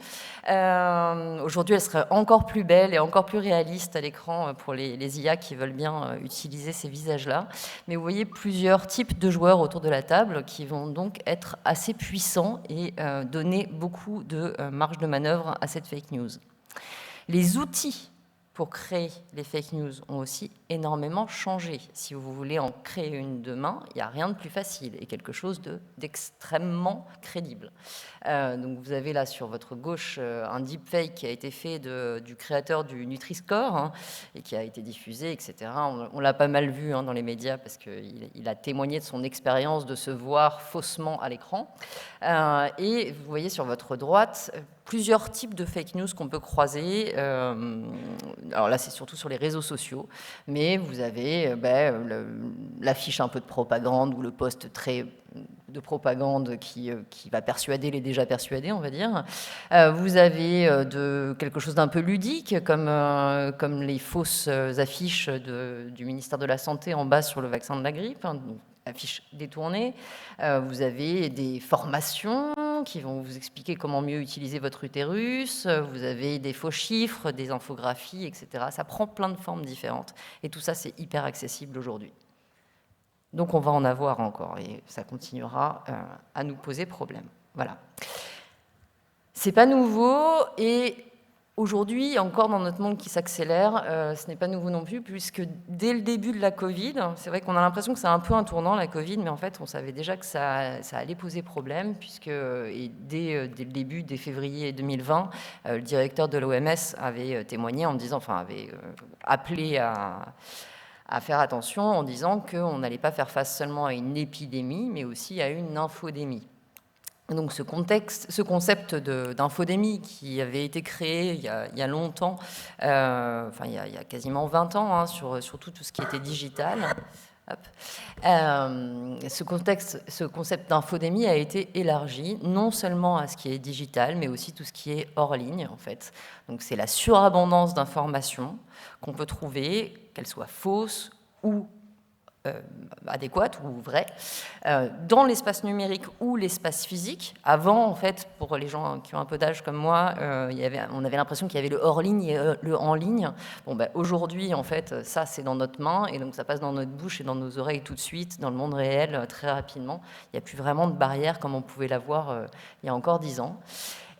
Aujourd'hui, elle serait encore plus belle et encore plus réaliste à l'écran pour les IA qui veulent bien utiliser ces visages-là. Mais vous voyez plusieurs types de joueurs autour de la table qui vont donc être assez puissants et donner beaucoup de marge de manœuvre à cette fake news. Les outils pour créer les fake news ont aussi énormément changé. Si vous voulez en créer une demain, il n'y a rien de plus facile et quelque chose d'extrêmement crédible. Donc vous avez là sur votre gauche un deepfake qui a été fait du créateur du Nutri-Score hein, et qui a été diffusé, etc. On l'a pas mal vu hein, dans les médias parce qu'il a témoigné de son expérience de se voir faussement à l'écran. Et vous voyez sur votre droite plusieurs types de fake news qu'on peut croiser. Alors là, c'est surtout sur les réseaux sociaux, mais vous avez l'affiche un peu de propagande ou le post très de propagande qui va persuader les déjà persuadés, on va dire. Vous avez quelque chose d'un peu ludique, comme les fausses affiches du ministère de la Santé en bas sur le vaccin de la grippe, hein, affiches détournées. Vous avez des formations qui vont vous expliquer comment mieux utiliser votre utérus. Vous avez des faux chiffres, des infographies, etc. Ça prend plein de formes différentes. Et tout ça, c'est hyper accessible aujourd'hui. Donc on va en avoir encore et ça continuera à nous poser problème. Voilà. C'est pas nouveau et aujourd'hui, encore dans notre monde qui s'accélère, ce n'est pas nouveau non plus, puisque dès le début de la Covid, c'est vrai qu'on a l'impression que c'est un peu un tournant, la Covid, mais en fait, on savait déjà que ça allait poser problème, puisque dès le début, dès février 2020, le directeur de l'OMS avait témoigné en disant, enfin, avait appelé à faire attention en disant qu'on n'allait pas faire face seulement à une épidémie, mais aussi à une infodémie. Donc ce concept d'infodémie qui avait été créé il y a longtemps, il y a quasiment 20 ans, hein, sur tout ce qui était digital. Hop. Ce concept d'infodémie a été élargi non seulement à ce qui est digital, mais aussi tout ce qui est hors ligne, en fait. Donc c'est la surabondance d'informations qu'on peut trouver, qu'elles soient fausses ou adéquate ou vraie, dans l'espace numérique ou l'espace physique. Avant, en fait, pour les gens qui ont un peu d'âge comme moi, on avait l'impression qu'il y avait le hors-ligne et le en-ligne. Bon, aujourd'hui, en fait, ça, c'est dans notre main, et donc ça passe dans notre bouche et dans nos oreilles tout de suite, dans le monde réel, très rapidement. Il n'y a plus vraiment de barrière comme on pouvait l'avoir il y a encore 10 ans.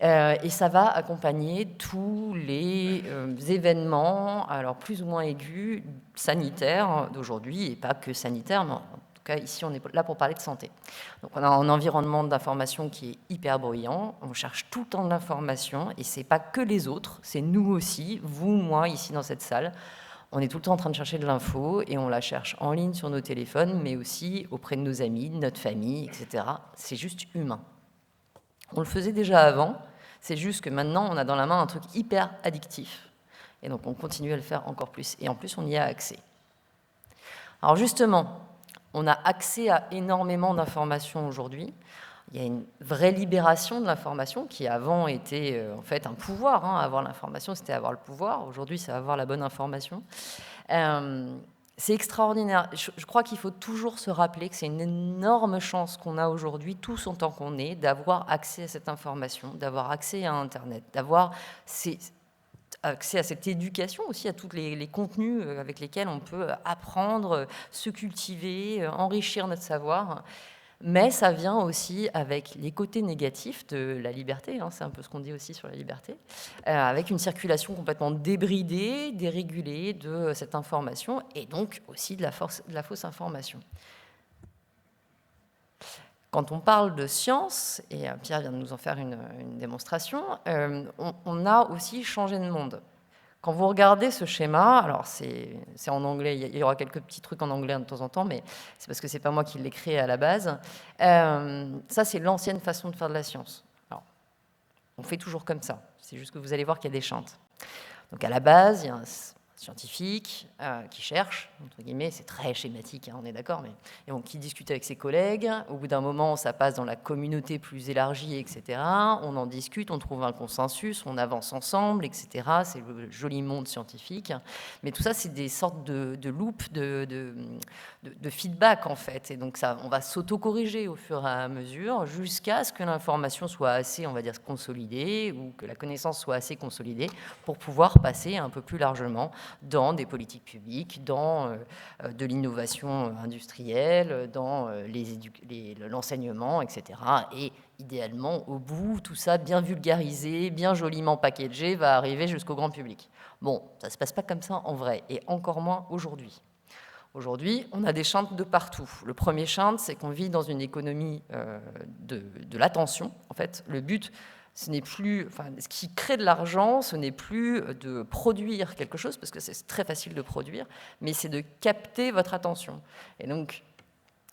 Et ça va accompagner tous les événements, alors plus ou moins aigus, sanitaires d'aujourd'hui, et pas que sanitaires, mais en tout cas ici on est là pour parler de santé. Donc on a un environnement d'information qui est hyper bruyant, on cherche tout le temps de l'information, et c'est pas que les autres, c'est nous aussi, vous, moi, ici dans cette salle. On est tout le temps en train de chercher de l'info, et on la cherche en ligne sur nos téléphones, mais aussi auprès de nos amis, de notre famille, etc. C'est juste humain. On le faisait déjà avant, c'est juste que maintenant, on a dans la main un truc hyper addictif. Et donc, on continue à le faire encore plus. Et en plus, on y a accès. Alors justement, on a accès à énormément d'informations aujourd'hui. Il y a une vraie libération de l'information qui avant était en fait un pouvoir. Hein. Avoir l'information, c'était avoir le pouvoir. Aujourd'hui, c'est avoir la bonne information. C'est extraordinaire. Je crois qu'il faut toujours se rappeler que c'est une énorme chance qu'on a aujourd'hui, tous en tant qu'on est, d'avoir accès à cette information, d'avoir accès à Internet, d'avoir accès à cette éducation aussi, à tous les contenus avec lesquels on peut apprendre, se cultiver, enrichir notre savoir. Mais ça vient aussi avec les côtés négatifs de la liberté, hein, c'est un peu ce qu'on dit aussi sur la liberté, avec une circulation complètement débridée, dérégulée de cette information, et donc aussi de la fausse information. Quand on parle de science, et Pierre vient de nous en faire une démonstration, on a aussi changé de monde. Quand vous regardez ce schéma, alors c'est en anglais, il y aura quelques petits trucs en anglais de temps en temps, mais c'est parce que c'est pas moi qui l'ai créé à la base. Ça, c'est l'ancienne façon de faire de la science. Alors, on fait toujours comme ça, c'est juste que vous allez voir qu'il y a des chantes. Donc à la base, il y a un scientifique qui cherche, entre guillemets, c'est très schématique, hein, on est d'accord, mais et donc, qui discute avec ses collègues. Au bout d'un moment, ça passe dans la communauté plus élargie, etc. On en discute, on trouve un consensus, on avance ensemble, etc. C'est le joli monde scientifique. Mais tout ça, c'est des sortes de loops, de feedback, en fait. Et donc, ça, on va s'auto-corriger au fur et à mesure jusqu'à ce que l'information soit assez, on va dire, consolidée ou que la connaissance soit assez consolidée pour pouvoir passer un peu plus largement dans des politiques publiques, dans de l'innovation industrielle, dans l'enseignement, etc. Et idéalement, au bout, tout ça bien vulgarisé, bien joliment packagé, va arriver jusqu'au grand public. Bon, ça ne se passe pas comme ça en vrai, et encore moins aujourd'hui. Aujourd'hui, on a des chantres de partout. Le premier chantre, c'est qu'on vit dans une économie de l'attention. En fait, le but, ce n'est plus, enfin, ce qui crée de l'argent, ce n'est plus de produire quelque chose, parce que c'est très facile de produire, mais c'est de capter votre attention. Et donc,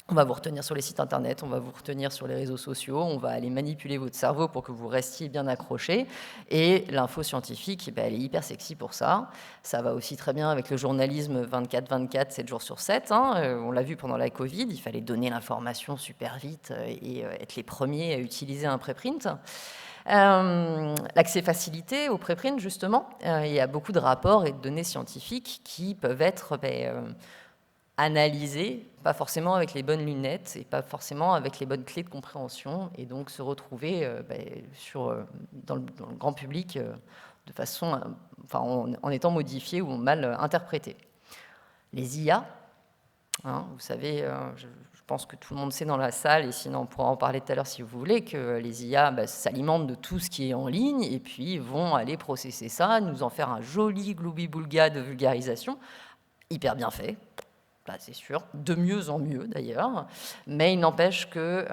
on va vous retenir sur les sites internet, on va vous retenir sur les réseaux sociaux, on va aller manipuler votre cerveau pour que vous restiez bien accroché. Et l'info scientifique, elle est hyper sexy pour ça. Ça va aussi très bien avec le journalisme 24/24, 7 jours sur 7. Hein. On l'a vu pendant la Covid, il fallait donner l'information super vite et être les premiers à utiliser un préprint. L'accès facilité au préprint, justement. Il y a beaucoup de rapports et de données scientifiques qui peuvent être analysés, pas forcément avec les bonnes lunettes et pas forcément avec les bonnes clés de compréhension, et donc se retrouver dans le grand public de façon, en étant modifiés ou mal interprétés. Les IA, hein, vous savez, je pense que tout le monde sait dans la salle, et sinon on pourra en parler tout à l'heure si vous voulez, que les IA s'alimentent de tout ce qui est en ligne et puis vont aller processer ça, nous en faire un joli gloubi-boulga de vulgarisation, hyper bien fait, là, c'est sûr, de mieux en mieux d'ailleurs, mais il n'empêche que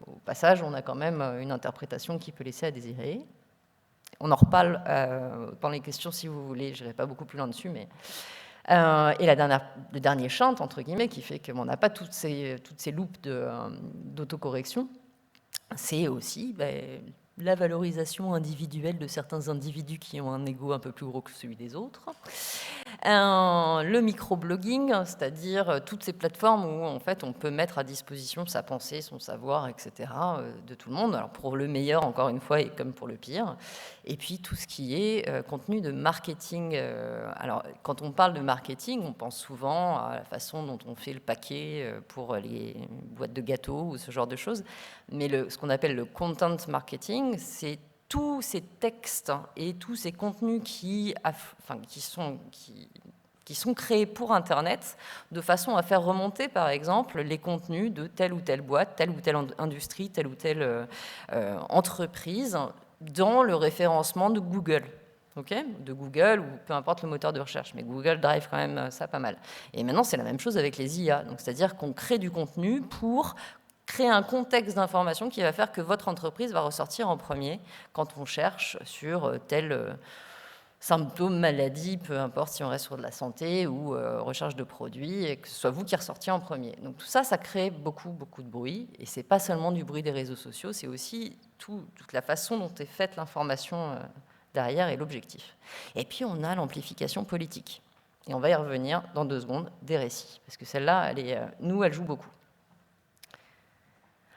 au passage, on a quand même une interprétation qui peut laisser à désirer. On en reparle pendant les questions si vous voulez, je n'irai pas beaucoup plus loin dessus, mais... et le dernier chantre, entre guillemets, qui fait qu'on n'a pas toutes ces loupes d'autocorrection, c'est aussi la valorisation individuelle de certains individus qui ont un ego un peu plus gros que celui des autres. Le microblogging, c'est-à-dire toutes ces plateformes où en fait on peut mettre à disposition sa pensée, son savoir, etc. de tout le monde, alors pour le meilleur encore une fois et comme pour le pire. Et puis tout ce qui est contenu de marketing. Alors quand on parle de marketing, on pense souvent à la façon dont on fait le paquet pour les boîtes de gâteaux ou ce genre de choses. Mais ce qu'on appelle le content marketing, c'est tous ces textes et tous ces contenus qui sont créés pour Internet, de façon à faire remonter, par exemple, les contenus de telle ou telle boîte, telle ou telle industrie, telle ou telle entreprise, dans le référencement de Google. Okay, de Google ou peu importe le moteur de recherche, mais Google drive quand même ça pas mal. Et maintenant, c'est la même chose avec les IA, donc c'est-à-dire qu'on crée du contenu pour créer un contexte d'information qui va faire que votre entreprise va ressortir en premier quand on cherche sur tel symptôme, maladie, peu importe si on reste sur de la santé ou recherche de produits, et que ce soit vous qui ressortiez en premier. Donc tout ça, ça crée beaucoup, beaucoup de bruit, et c'est pas seulement du bruit des réseaux sociaux, c'est aussi toute la façon dont est faite l'information derrière et l'objectif. Et puis on a l'amplification politique. Et on va y revenir dans 2 secondes, des récits, parce que celle-là, elle joue beaucoup.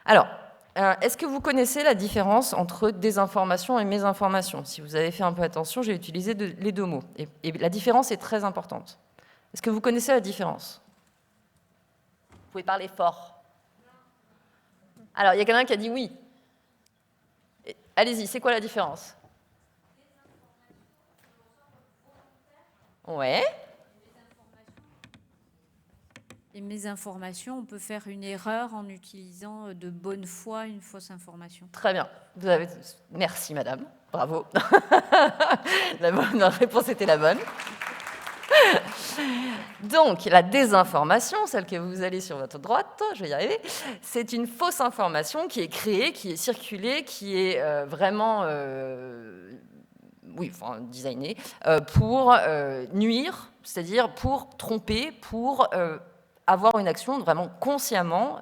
Alors, est-ce que vous connaissez la différence entre désinformation et mésinformation? Si vous avez fait un peu attention, j'ai utilisé les 2 mots. Et la différence est très importante. Est-ce que vous connaissez la différence? Vous pouvez parler fort. Alors, il y a quelqu'un qui a dit oui. Allez-y, c'est quoi la différence? Ouais. Les mésinformations, on peut faire une erreur en utilisant de bonne foi une fausse information. Très bien. Merci, madame. Bravo. La réponse était la bonne. Donc, la désinformation, celle que vous allez sur votre droite, je vais y arriver, c'est une fausse information qui est créée, qui est circulée, qui est vraiment designée pour nuire, c'est-à-dire pour tromper, pour avoir une action vraiment consciemment.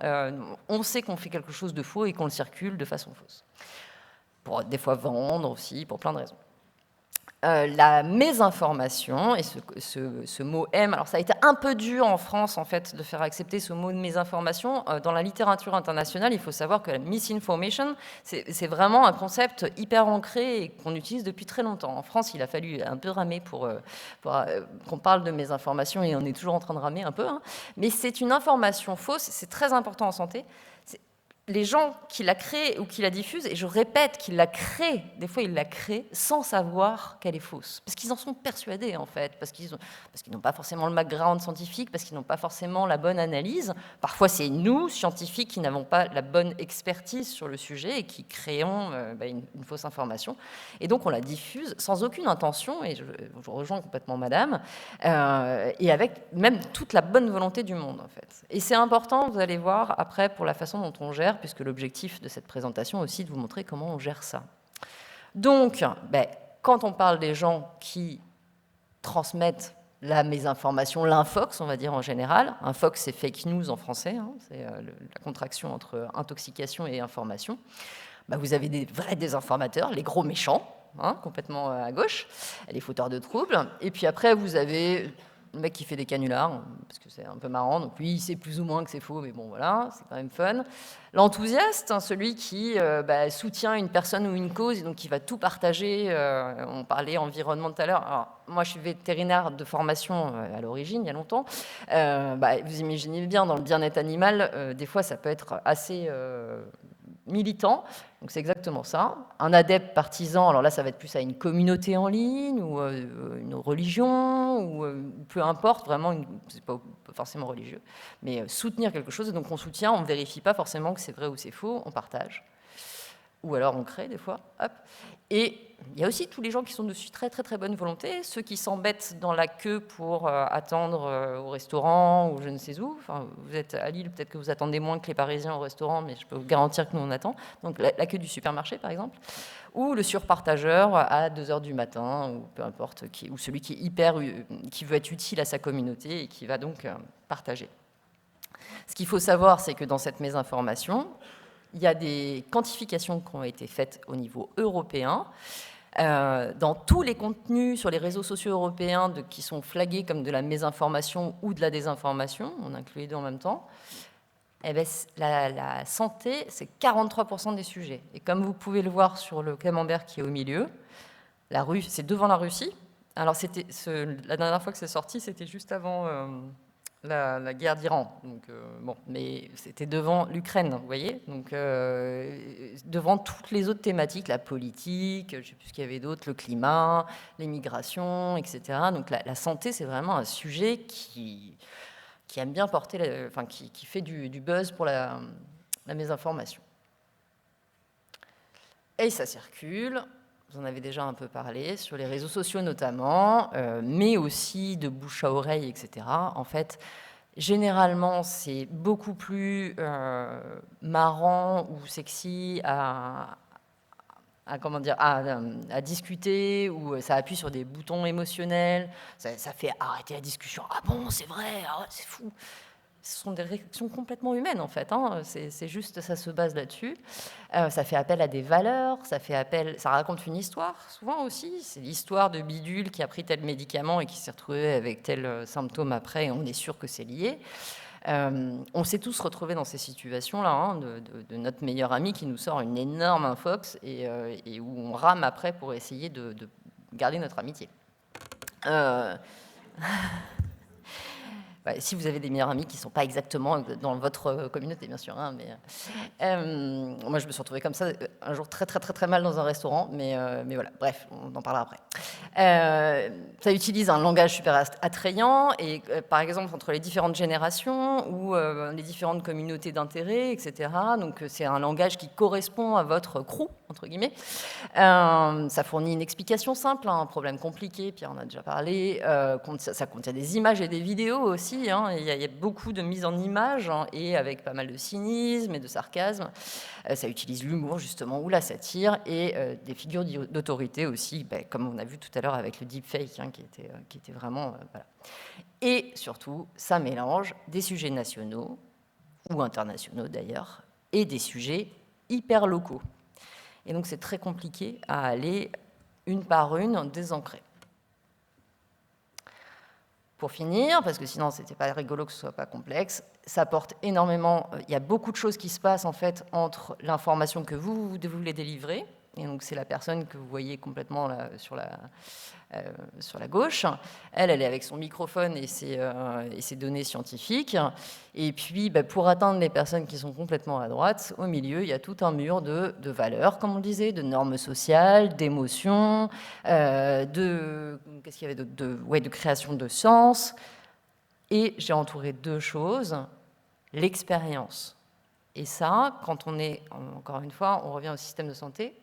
On sait qu'on fait quelque chose de faux et qu'on le circule de façon fausse. Pour des fois vendre aussi, pour plein de raisons. la mésinformation, et ce mot M, alors ça a été un peu dur en France en fait de faire accepter ce mot de mésinformation. Dans la littérature internationale, il faut savoir que la misinformation, c'est vraiment un concept hyper ancré et qu'on utilise depuis très longtemps. En France, il a fallu un peu ramer pour qu'on parle de mésinformation, et on est toujours en train de ramer un peu, hein. Mais c'est une information fausse, c'est très important en santé. Les gens qui la créent ou qui la diffusent, et je répète qu'ils la créent, des fois ils la créent sans savoir qu'elle est fausse, parce qu'ils en sont persuadés en fait, parce qu'ils n'ont pas forcément le background scientifique, parce qu'ils n'ont pas forcément la bonne analyse. Parfois c'est nous, scientifiques, qui n'avons pas la bonne expertise sur le sujet et qui créons une fausse information. Et donc on la diffuse sans aucune intention, et je rejoins complètement madame, et avec même toute la bonne volonté du monde en fait. Et c'est important, vous allez voir après, pour la façon dont on gère, puisque l'objectif de cette présentation est aussi de vous montrer comment on gère ça. Donc, quand on parle des gens qui transmettent la mésinformation, l'infox, on va dire en général, infox c'est fake news en français, hein, c'est la contraction entre intoxication et information, vous avez des vrais désinformateurs, les gros méchants, hein, complètement à gauche, les fauteurs de troubles, et puis après vous avez le mec qui fait des canulars, parce que c'est un peu marrant, donc lui, il sait plus ou moins que c'est faux, mais bon, voilà, c'est quand même fun. L'enthousiaste, hein, celui qui soutient une personne ou une cause, et donc qui va tout partager. On parlait environnement tout à l'heure. Alors, moi, je suis vétérinaire de formation à l'origine, il y a longtemps. Vous imaginez bien, dans le bien-être animal, des fois, ça peut être assez militant, donc c'est exactement ça. Un adepte partisan, alors là ça va être plus à une communauté en ligne ou une religion ou peu importe, vraiment, c'est pas forcément religieux, mais soutenir quelque chose, et donc on soutient, on ne vérifie pas forcément que c'est vrai ou c'est faux, on partage. Ou alors on crée des fois, hop. Et il y a aussi tous les gens qui sont de très très très bonne volonté, ceux qui s'embêtent dans la queue pour attendre au restaurant ou je ne sais où. Enfin, vous êtes à Lille, peut-être que vous attendez moins que les Parisiens au restaurant, mais je peux vous garantir que nous on attend. Donc la queue du supermarché par exemple, ou le surpartageur à 2h du matin, ou peu importe, ou celui qui est qui veut être utile à sa communauté et qui va donc partager. Ce qu'il faut savoir, c'est que dans cette mésinformation, il y a des quantifications qui ont été faites au niveau européen. Dans tous les contenus sur les réseaux sociaux européens qui sont flagués comme de la mésinformation ou de la désinformation, on inclut les deux en même temps, la santé, c'est 43% des sujets. Et comme vous pouvez le voir sur le camembert qui est au milieu, c'est devant la Russie. Alors, la dernière fois que c'est sorti, c'était juste avant la guerre d'Iran, donc mais c'était devant l'Ukraine, vous voyez, donc devant toutes les autres thématiques, la politique, je ne sais plus ce qu'il y avait d'autre, le climat, les migrations, etc. Donc la santé, c'est vraiment un sujet qui aime bien porter, qui fait du buzz pour la mésinformation. Et ça circule. Vous en avez déjà un peu parlé, sur les réseaux sociaux notamment, mais aussi de bouche à oreille, etc. En fait, généralement, c'est beaucoup plus marrant ou sexy à discuter, ou ça appuie sur des boutons émotionnels, ça fait arrêter la discussion. Ah bon, c'est vrai, c'est fou. Ce sont des réactions complètement humaines, en fait. Hein. C'est juste, ça se base là-dessus. Ça fait appel à des valeurs, ça raconte une histoire, souvent aussi. C'est l'histoire de bidule qui a pris tel médicament et qui s'est retrouvé avec tel symptôme après, et on est sûr que c'est lié. On s'est tous retrouvés dans ces situations-là, hein, de notre meilleur ami qui nous sort une énorme infox et où on rame après pour essayer de garder notre amitié. Si vous avez des meilleurs amis qui ne sont pas exactement dans votre communauté, bien sûr. Hein, mais, moi, je me suis retrouvée comme ça un jour très, très, très, très mal dans un restaurant. Mais voilà, bref, on en parlera après. Ça utilise un langage super attrayant. Et par exemple, entre les différentes générations ou les différentes communautés d'intérêt, etc. Donc, c'est un langage qui correspond à votre crew, entre guillemets. Ça fournit une explication simple à un problème compliqué. Pierre en a déjà parlé. Ça contient des images et des vidéos aussi. Hein, il y a beaucoup de mise en image, hein, et avec pas mal de cynisme et de sarcasme. Ça utilise l'humour, justement, ou la satire, et des figures d'autorité aussi, comme on a vu tout à l'heure avec le deepfake, hein, qui était vraiment... voilà. Et surtout, ça mélange des sujets nationaux, ou internationaux d'ailleurs, et des sujets hyper locaux. Et donc, c'est très compliqué à aller une par une, désancrer. Pour finir, parce que sinon c'était pas rigolo que ce soit pas complexe, ça porte énormément, il y a beaucoup de choses qui se passent en fait entre l'information que vous voulez délivrer, et donc c'est la personne que vous voyez complètement là, sur la gauche, elle est avec son microphone et ses données scientifiques, et puis pour atteindre les personnes qui sont complètement à droite, au milieu il y a tout un mur de valeurs, comme on le disait, de normes sociales, d'émotions, qu'est-ce qu'il y avait de création de sens, et j'ai entouré deux choses, l'expérience. Et ça, quand on est, encore une fois, on revient au système de santé.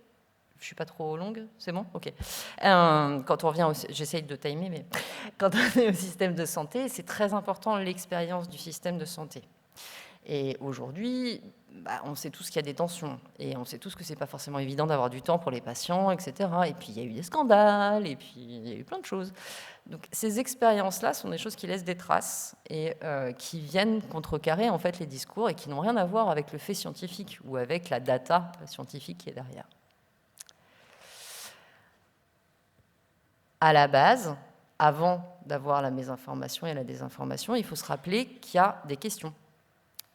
Je ne suis pas trop longue, c'est bon ? Ok. Quand on revient, j'essaye de timer, mais quand on est au système de santé, c'est très important l'expérience du système de santé. Et aujourd'hui, on sait tous qu'il y a des tensions, et on sait tous que ce n'est pas forcément évident d'avoir du temps pour les patients, etc. Et puis il y a eu des scandales, et puis il y a eu plein de choses. Donc ces expériences-là sont des choses qui laissent des traces et qui viennent contrecarrer en fait les discours et qui n'ont rien à voir avec le fait scientifique ou avec la data scientifique qui est derrière. À la base, avant d'avoir la mésinformation et la désinformation, il faut se rappeler qu'il y a des questions,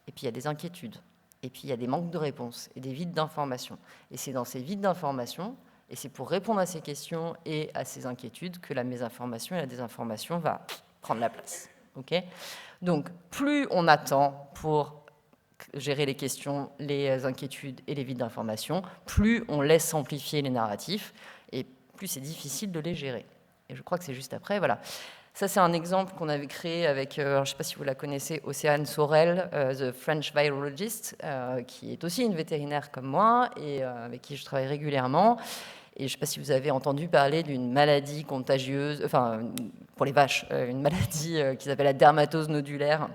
et puis il y a des inquiétudes, et puis il y a des manques de réponses et des vides d'informations. Et c'est dans ces vides d'informations, et c'est pour répondre à ces questions et à ces inquiétudes que la mésinformation et la désinformation va prendre la place. Okay ? Donc, plus on attend pour gérer les questions, les inquiétudes et les vides d'informations, plus on laisse s'amplifier les narratifs, et plus c'est difficile de les gérer. Et je crois que c'est juste après, voilà. Ça, c'est un exemple qu'on avait créé avec, je ne sais pas si vous la connaissez, Océane Sorel, the French virologist, qui est aussi une vétérinaire comme moi et avec qui je travaille régulièrement. Et je ne sais pas si vous avez entendu parler d'une maladie contagieuse, enfin, pour les vaches, une maladie qui s'appelle la dermatose nodulaire.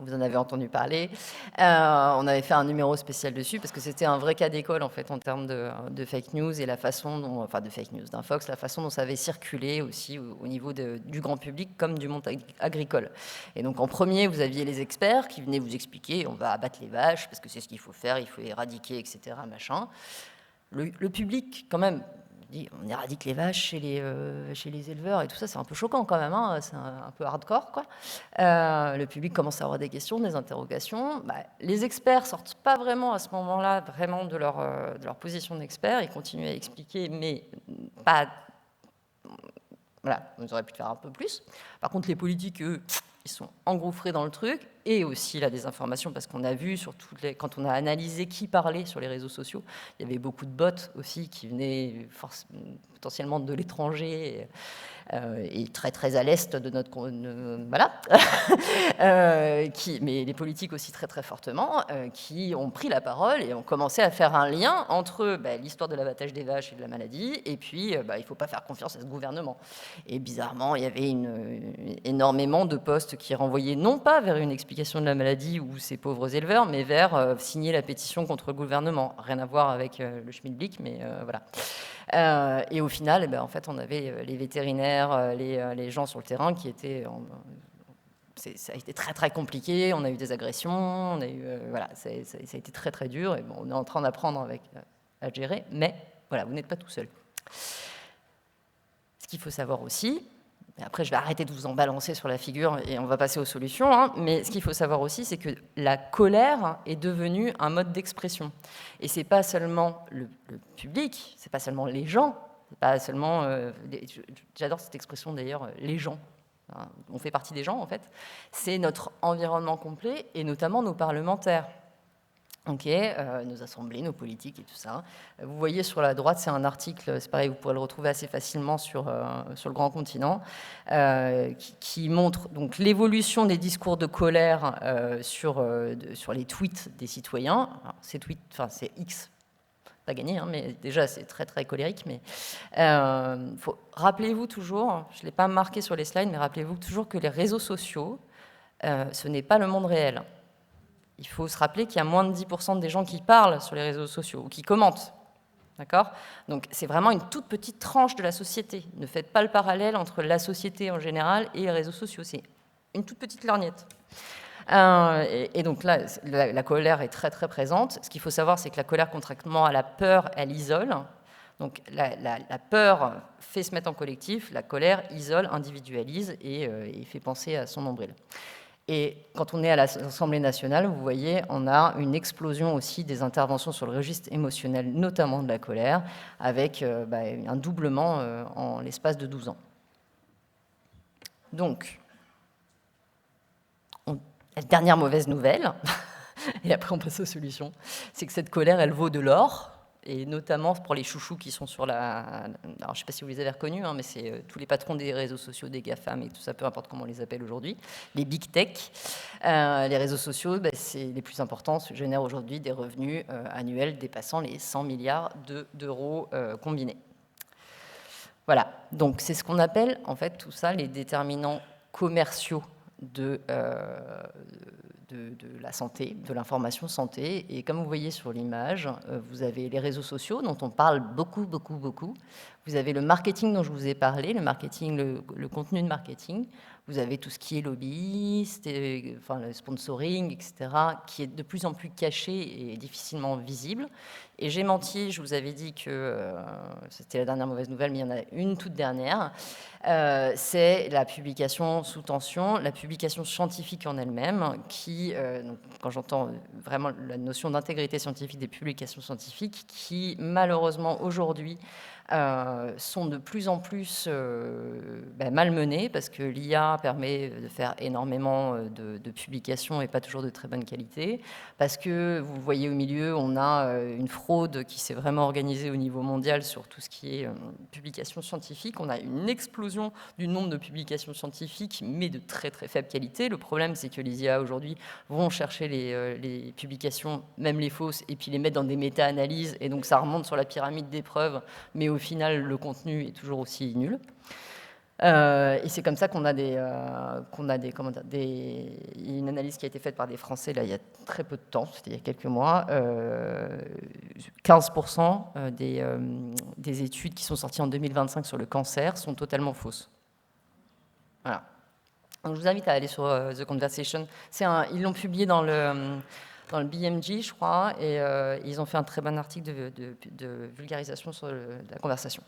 Vous en avez entendu parler. On avait fait un numéro spécial dessus parce que c'était un vrai cas d'école en fait en termes de fake news et la façon dont, enfin de fake news d'infox, la façon dont ça avait circulé aussi au niveau du grand public comme du monde agricole. Et donc en premier, vous aviez les experts qui venaient vous expliquer on va abattre les vaches parce que c'est ce qu'il faut faire, il faut éradiquer, etc. Machin. Le public quand même. On éradique les vaches chez les éleveurs et tout ça, c'est un peu choquant quand même, hein, c'est un peu hardcore, quoi. Le public commence à avoir des questions, des interrogations. Les experts sortent pas vraiment à ce moment-là vraiment de leur position d'expert, ils continuent à expliquer, mais pas... Voilà, on aurait pu faire un peu plus. Par contre, les politiques, eux, ils sont engouffrés dans le truc, et aussi la désinformation, parce qu'on a vu, quand on a analysé qui parlait sur les réseaux sociaux, il y avait beaucoup de bots aussi qui venaient potentiellement de l'étranger et très très à l'est de notre... voilà. Mais les politiques aussi très très fortement, qui ont pris la parole et ont commencé à faire un lien entre l'histoire de l'abattage des vaches et de la maladie, et puis il ne faut pas faire confiance à ce gouvernement. Et bizarrement, il y avait énormément de posts qui renvoyaient non pas vers une explication de la maladie ou ces pauvres éleveurs, mais vers signer la pétition contre le gouvernement. Rien à voir avec le schmilblick, mais voilà. Et au final, en fait, on avait les vétérinaires, les gens sur le terrain qui étaient... ça a été très très compliqué, on a eu des agressions, on a eu, voilà, ça a été très très dur, et bon, on est en train d'apprendre à gérer, mais voilà, vous n'êtes pas tout seul. Ce qu'il faut savoir aussi, après je vais arrêter de vous en balancer sur la figure et on va passer aux solutions, hein, mais ce qu'il faut savoir aussi, c'est que la colère est devenue un mode d'expression. Et c'est pas seulement le public, c'est pas seulement les gens, c'est pas seulement... j'adore cette expression d'ailleurs, les gens. On fait partie des gens, en fait. C'est notre environnement complet, et notamment nos parlementaires. Nos assemblées, nos politiques et tout ça. Vous voyez sur la droite, c'est un article, c'est pareil, vous pourrez le retrouver assez facilement sur le grand continent, qui montre donc l'évolution des discours de colère sur les tweets des citoyens. Alors, ces tweets, enfin c'est X, pas gagné, hein, mais déjà c'est très très colérique. Mais rappelez-vous toujours, je ne l'ai pas marqué sur les slides, mais rappelez-vous toujours que les réseaux sociaux, ce n'est pas le monde réel. Il faut se rappeler qu'il y a moins de 10% des gens qui parlent sur les réseaux sociaux ou qui commentent. D'accord ? Donc c'est vraiment une toute petite tranche de la société. Ne faites pas le parallèle entre la société en général et les réseaux sociaux. C'est une toute petite lorgnette. Et donc là, la colère est très très présente. Ce qu'il faut savoir, c'est que la colère, contrairement à la peur, elle isole. Donc la peur fait se mettre en collectif, la colère isole, individualise et fait penser à son nombril. Et quand on est à l'Assemblée nationale, vous voyez, on a une explosion aussi des interventions sur le registre émotionnel, notamment de la colère, avec un doublement en l'espace de 12 ans. Donc, la dernière mauvaise nouvelle, et après on passe aux solutions, c'est que cette colère, elle vaut de l'or, et notamment pour les chouchous qui sont sur la... Alors, je ne sais pas si vous les avez reconnus, hein, mais c'est tous les patrons des réseaux sociaux, des GAFAM et tout ça, peu importe comment on les appelle aujourd'hui, les big tech. Les réseaux sociaux, c'est les plus importants, génèrent aujourd'hui des revenus annuels dépassant les 100 milliards d'euros combinés. Voilà, donc c'est ce qu'on appelle, en fait, tout ça, les déterminants commerciaux de la santé, de l'information santé. Et comme vous voyez sur l'image, vous avez les réseaux sociaux dont on parle beaucoup. Vous avez le marketing dont je vous ai parlé, le marketing, le contenu de marketing. Vous avez tout ce qui est lobbyiste, le sponsoring, etc., qui est de plus en plus caché et difficilement visible. Et j'ai menti, je vous avais dit que c'était la dernière mauvaise nouvelle, mais il y en a une toute dernière. C'est la publication sous tension, la publication scientifique en elle-même, qui, donc, quand j'entends vraiment la notion d'intégrité scientifique des publications scientifiques, qui malheureusement aujourd'hui sont de plus en plus malmenées, parce que l'IA permet de faire énormément de publications et pas toujours de très bonne qualité, parce que vous voyez au milieu, on a une fraude qui s'est vraiment organisée au niveau mondial sur tout ce qui est publications scientifiques. On a une explosion du nombre de publications scientifiques, mais de très très faible qualité. Le problème, c'est que les IA aujourd'hui vont chercher les publications, même les fausses, et puis les mettre dans des méta-analyses, et donc ça remonte sur la pyramide des preuves, mais au final, le contenu est toujours aussi nul. Et c'est comme ça qu'on a une analyse qui a été faite par des Français là, il y a très peu de temps, c'était il y a quelques mois. 15% des études qui sont sorties en 2025 sur le cancer sont totalement fausses. Voilà. Donc, je vous invite à aller sur The Conversation. Ils l'ont publié dans le BMJ, je crois, et ils ont fait un très bon article de vulgarisation sur la conversation.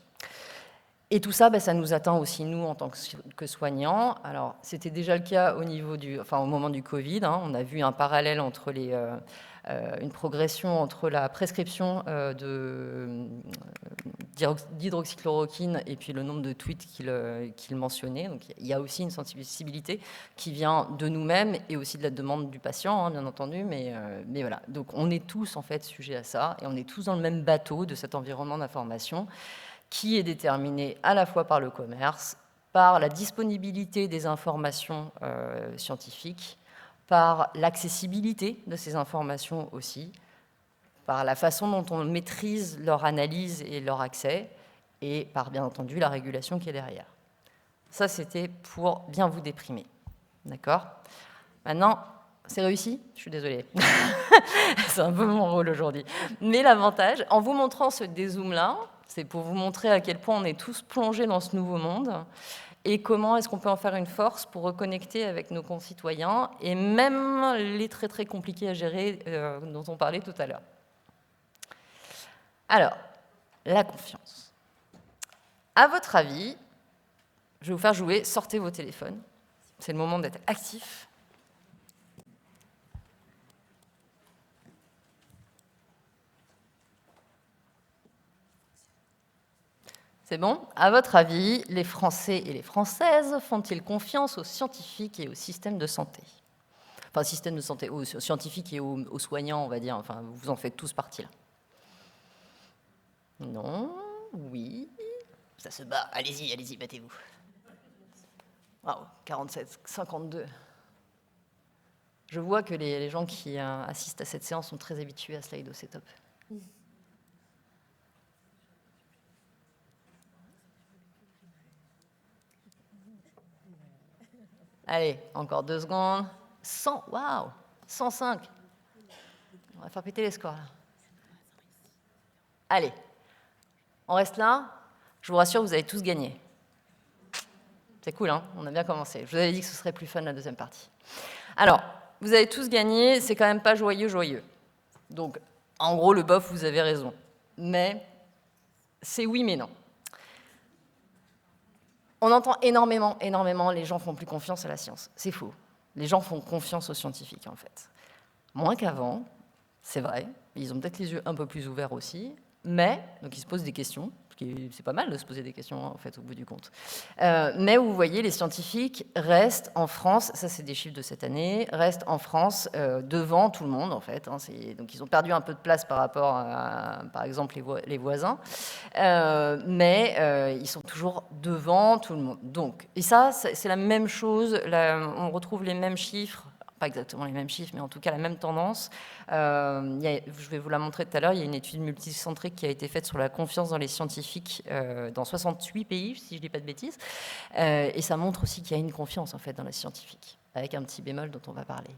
Et tout ça, ça nous atteint aussi, nous, en tant que soignants. Alors, c'était déjà le cas au moment du Covid. Hein. On a vu un parallèle entre une progression entre la prescription d'hydroxychloroquine et puis le nombre de tweets qu'il mentionnait. Donc, il y a aussi une sensibilité qui vient de nous-mêmes et aussi de la demande du patient, hein, bien entendu. Mais voilà. Donc, on est tous, en fait, sujets à ça et on est tous dans le même bateau de cet environnement d'information qui est déterminé à la fois par le commerce, par la disponibilité des informations scientifiques, par l'accessibilité de ces informations aussi, par la façon dont on maîtrise leur analyse et leur accès, et par, bien entendu, la régulation qui est derrière. Ça, c'était pour bien vous déprimer. D'accord ? Maintenant, c'est réussi ? Je suis désolée. C'est un peu mon rôle aujourd'hui. Mais l'avantage, en vous montrant ce dézoom-là, c'est pour vous montrer à quel point on est tous plongés dans ce nouveau monde et comment est-ce qu'on peut en faire une force pour reconnecter avec nos concitoyens et même les très très compliqués à gérer dont on parlait tout à l'heure. Alors, la confiance. À votre avis, je vais vous faire jouer, sortez vos téléphones. C'est le moment d'être actif. C'est bon ? À votre avis, les Français et les Françaises font-ils confiance aux scientifiques et au système de santé ? Enfin, système de santé, aux scientifiques et aux soignants, on va dire. Enfin, vous en faites tous partie, là. Non ? Oui ? Ça se bat. Allez-y, battez-vous. Waouh, 47, 52. Je vois que les gens qui assistent à cette séance sont très habitués à Slido, c'est top. Allez, encore 2 secondes. 100, waouh, 105. On va faire péter les scores, là. Allez, on reste là. Je vous rassure, vous avez tous gagné. C'est cool, hein ? On a bien commencé. Je vous avais dit que ce serait plus fun la deuxième partie. Alors, vous avez tous gagné, c'est quand même pas joyeux. Donc, en gros, le bof, vous avez raison. Mais C'est oui, mais non. On entend énormément, les gens font plus confiance à la science. C'est faux. Les gens font confiance aux scientifiques, en fait. Moins qu'avant, c'est vrai. Ils ont peut-être les yeux un peu plus ouverts aussi. Mais, donc ils se posent des questions. C'est pas mal de se poser des questions, en fait, au bout du compte. Mais vous voyez, les scientifiques restent en France, ça c'est des chiffres de cette année, restent en France devant tout le monde, en fait. Donc ils ont perdu un peu de place par rapport à, par exemple, les voisins. Mais ils sont toujours devant tout le monde. Donc, et ça, c'est la même chose, on retrouve les mêmes chiffres, pas exactement les mêmes chiffres, mais en tout cas la même tendance. Je vais vous la montrer tout à l'heure, il y a une étude multicentrique qui a été faite sur la confiance dans les scientifiques dans 68 pays, si je ne dis pas de bêtises, et ça montre aussi qu'il y a une confiance en fait dans les scientifiques, avec un petit bémol dont on va parler.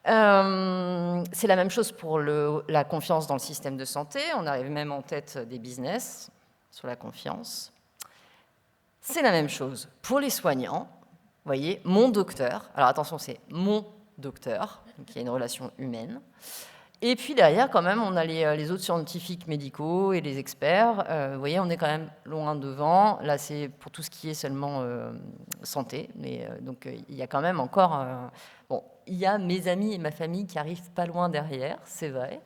C'est la même chose pour la confiance dans le système de santé, on arrive même en tête des business sur la confiance. C'est la même chose pour les soignants. Vous voyez, mon docteur, alors attention, c'est mon docteur, donc il y a une relation humaine. Et puis derrière, quand même, on a les autres scientifiques médicaux et les experts. Vous voyez, on est quand même loin devant. Là, c'est pour tout ce qui est seulement santé. Mais, donc, il y a quand même encore... bon, il y a mes amis et ma famille qui arrivent pas loin derrière, c'est vrai.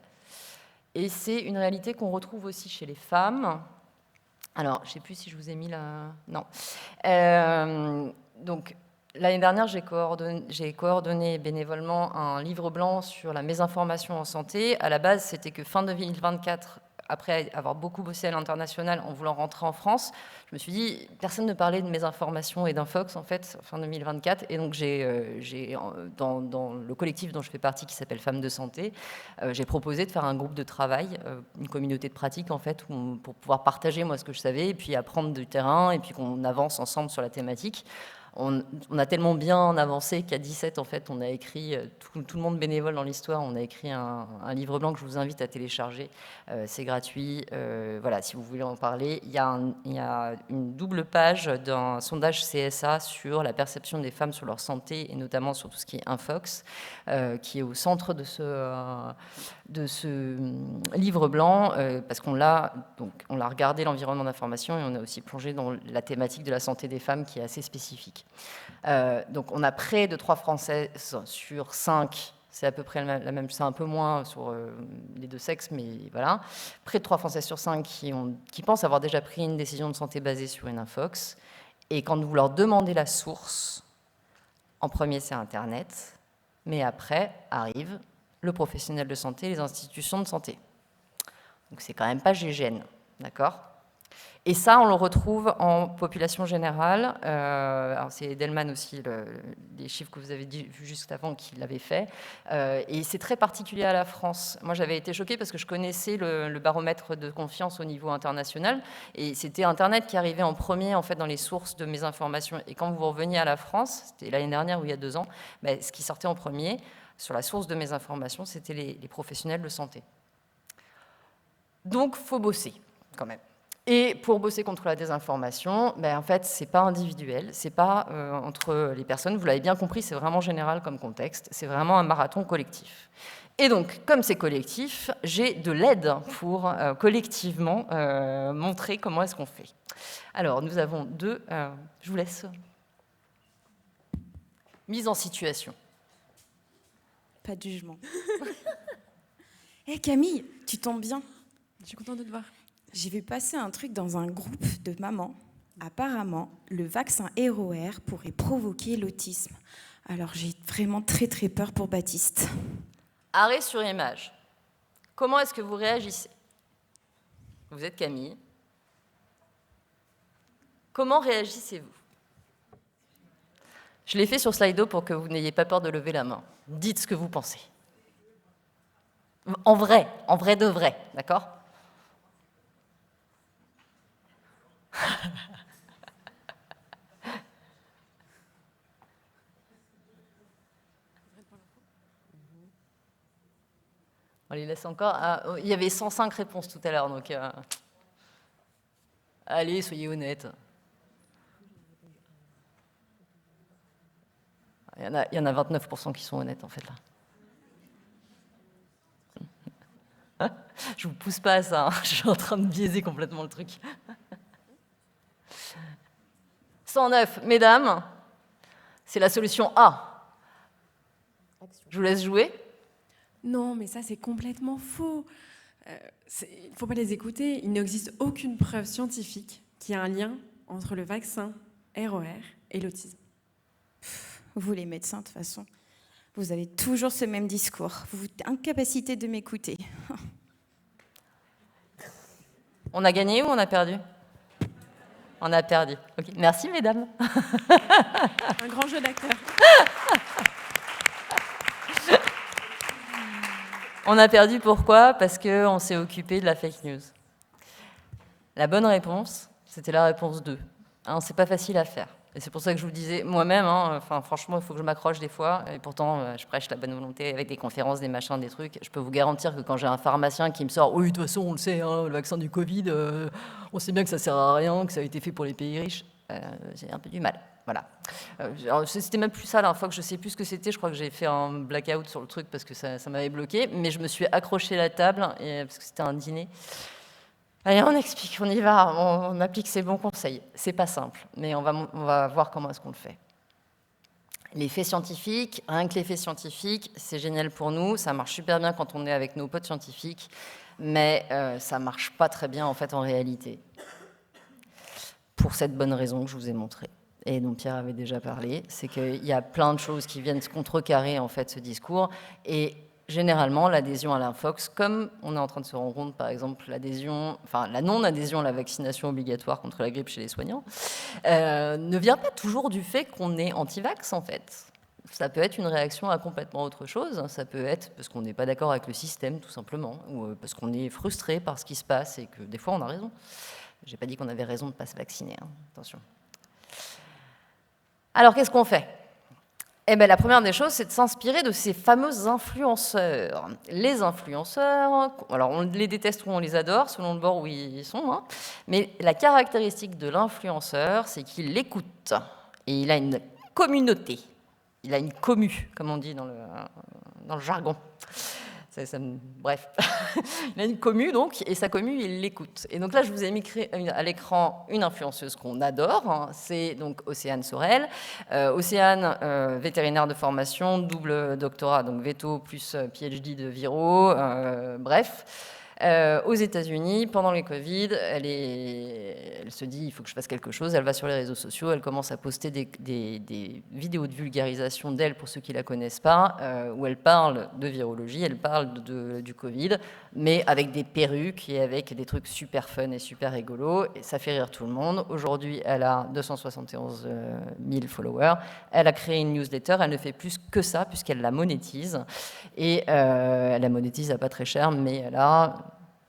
Et c'est une réalité qu'on retrouve aussi chez les femmes. Alors, je ne sais plus si je vous ai mis la... Non. Donc, l'année dernière, j'ai coordonné bénévolement un livre blanc sur la mésinformation en santé. À la base, c'était que fin 2024, après avoir beaucoup bossé à l'international en voulant rentrer en France, je me suis dit, personne ne parlait de mésinformation et d'Infox, en fait, fin 2024. Et donc, dans le collectif dont je fais partie, qui s'appelle Femmes de Santé, j'ai proposé de faire un groupe de travail, une communauté de pratique, en fait, pour pouvoir partager, moi, ce que je savais, et puis apprendre du terrain, et puis qu'on avance ensemble sur la thématique. On a tellement bien avancé qu'à 17, en fait, on a écrit, tout le monde bénévole dans l'histoire, on a écrit un livre blanc que je vous invite à télécharger. C'est gratuit. Voilà, si vous voulez en parler. Il y a une double page d'un sondage CSA sur la perception des femmes sur leur santé, et notamment sur tout ce qui est Infox, qui est au centre de ce livre blanc, parce qu'on l'a regardé, l'environnement d'information, et on a aussi plongé dans la thématique de la santé des femmes, qui est assez spécifique. Donc on a près de 3 Françaises sur 5, c'est à peu près la même, c'est un peu moins sur les deux sexes, mais voilà, près de 3 Françaises sur 5 qui pensent avoir déjà pris une décision de santé basée sur une Infox, et quand vous leur demandez la source, en premier c'est Internet, mais après arrive le professionnel de santé, les institutions de santé. Donc c'est quand même pas GGN, d'accord ? Et ça, on le retrouve en population générale. Alors c'est Edelman aussi, les chiffres que vous avez vus juste avant, qui l'avait fait. Et c'est très particulier à la France. Moi, j'avais été choquée parce que je connaissais le baromètre de confiance au niveau international. Et c'était Internet qui arrivait en premier, en fait, dans les sources de mes informations. Et quand vous reveniez à la France, c'était l'année dernière ou il y a 2 ans, ben, ce qui sortait en premier, sur la source de mes informations, c'était les professionnels de santé. Donc, il faut bosser, quand même. Et pour bosser contre la désinformation, ben en fait, ce n'est pas individuel, ce n'est pas entre les personnes. Vous l'avez bien compris, c'est vraiment général comme contexte. C'est vraiment un marathon collectif. Et donc, comme c'est collectif, j'ai de l'aide pour collectivement montrer comment est-ce qu'on fait. Alors, nous avons 2... je vous laisse. Mise en situation. Pas de jugement. Hé Camille, tu tombes bien. Je suis contente de te voir. J'ai vu passer un truc dans un groupe de mamans. Apparemment, le vaccin ROR pourrait provoquer l'autisme. Alors j'ai vraiment très très peur pour Baptiste. Arrêt sur image. Comment est-ce que vous réagissez ? Vous êtes Camille. Comment réagissez-vous ? Je l'ai fait sur Slido pour que vous n'ayez pas peur de lever la main. Dites ce que vous pensez. En vrai de vrai, d'accord ? On les laisse encore. Il y avait 105 réponses tout à l'heure, donc allez, soyez honnêtes. Il y en a 29% qui sont honnêtes, en fait, là. Je vous pousse pas à ça, hein. Je suis en train de biaiser complètement le truc. 109, mesdames, c'est la solution A. Je vous laisse jouer. Non, mais ça, c'est complètement faux. Il ne faut pas les écouter. Il n'existe aucune preuve scientifique qu'il y a un lien entre le vaccin RER et l'autisme. Vous, les médecins, de toute façon, vous avez toujours ce même discours. Vous êtes incapacité de m'écouter. On a gagné ou on a perdu? On a perdu. Okay. Merci, mesdames. Un grand jeu d'acteurs. On a perdu pourquoi? Parce qu'on s'est occupé de la fake news. La bonne réponse, c'était la réponse 2. Hein, c'est pas facile à faire. Et c'est pour ça que je vous disais, moi-même, hein, franchement, il faut que je m'accroche des fois. Et pourtant, je prêche la bonne volonté avec des conférences, des machins, des trucs. Je peux vous garantir que quand j'ai un pharmacien qui me sort « Oui, de toute façon, on le sait, hein, le vaccin du Covid, on sait bien que ça sert à rien, que ça a été fait pour les pays riches. » J'ai un peu du mal. Voilà. C'était même plus ça, la fois que je sais plus ce que c'était. Je crois que j'ai fait un blackout sur le truc parce que ça m'avait bloqué. Mais je me suis accroché la table parce que c'était un dîner. Allez, on explique, on y va, on applique ces bons conseils. C'est pas simple, mais on va voir comment est-ce qu'on le fait. Les faits scientifiques, rien que les faits scientifiques, c'est génial pour nous. Ça marche super bien quand on est avec nos potes scientifiques, mais ça marche pas très bien en fait en réalité. Pour cette bonne raison que je vous ai montrée, et dont Pierre avait déjà parlé, c'est qu'il y a plein de choses qui viennent contrecarrer en fait ce discours, et généralement l'adhésion à l'infox, comme on est en train de se rendre compte par exemple la non-adhésion à la vaccination obligatoire contre la grippe chez les soignants, ne vient pas toujours du fait qu'on est anti-vax en fait. Ça peut être une réaction à complètement autre chose, ça peut être parce qu'on n'est pas d'accord avec le système tout simplement, ou parce qu'on est frustré par ce qui se passe et que des fois on a raison. J'ai pas dit qu'on avait raison de ne pas se vacciner, hein. Attention. Alors, qu'est-ce qu'on fait? Eh bien, la première des choses, c'est de s'inspirer de ces fameux influenceurs. Les influenceurs, alors on les déteste ou on les adore, selon le bord où ils sont, hein. Mais la caractéristique de l'influenceur, c'est qu'il écoute. Et il a une communauté. Il a une commu, comme on dit dans le jargon. Bref, il a une commu, donc, et sa commu, il l'écoute. Et donc là, je vous ai mis à l'écran une influenceuse qu'on adore, hein, c'est donc Océane Sorel. Océane, vétérinaire de formation, double doctorat, donc veto plus PhD de viro, bref. Aux États-Unis, pendant les Covid, elle se dit il faut que je fasse quelque chose. Elle va sur les réseaux sociaux, elle commence à poster des vidéos de vulgarisation d'elle pour ceux qui la connaissent pas, où elle parle de virologie, elle parle du Covid, mais avec des perruques et avec des trucs super fun et super rigolos. Et ça fait rire tout le monde. Aujourd'hui, elle a 271 000 followers. Elle a créé une newsletter. Elle ne fait plus que ça puisqu'elle la monétise. Et elle la monétise à pas très cher, mais elle a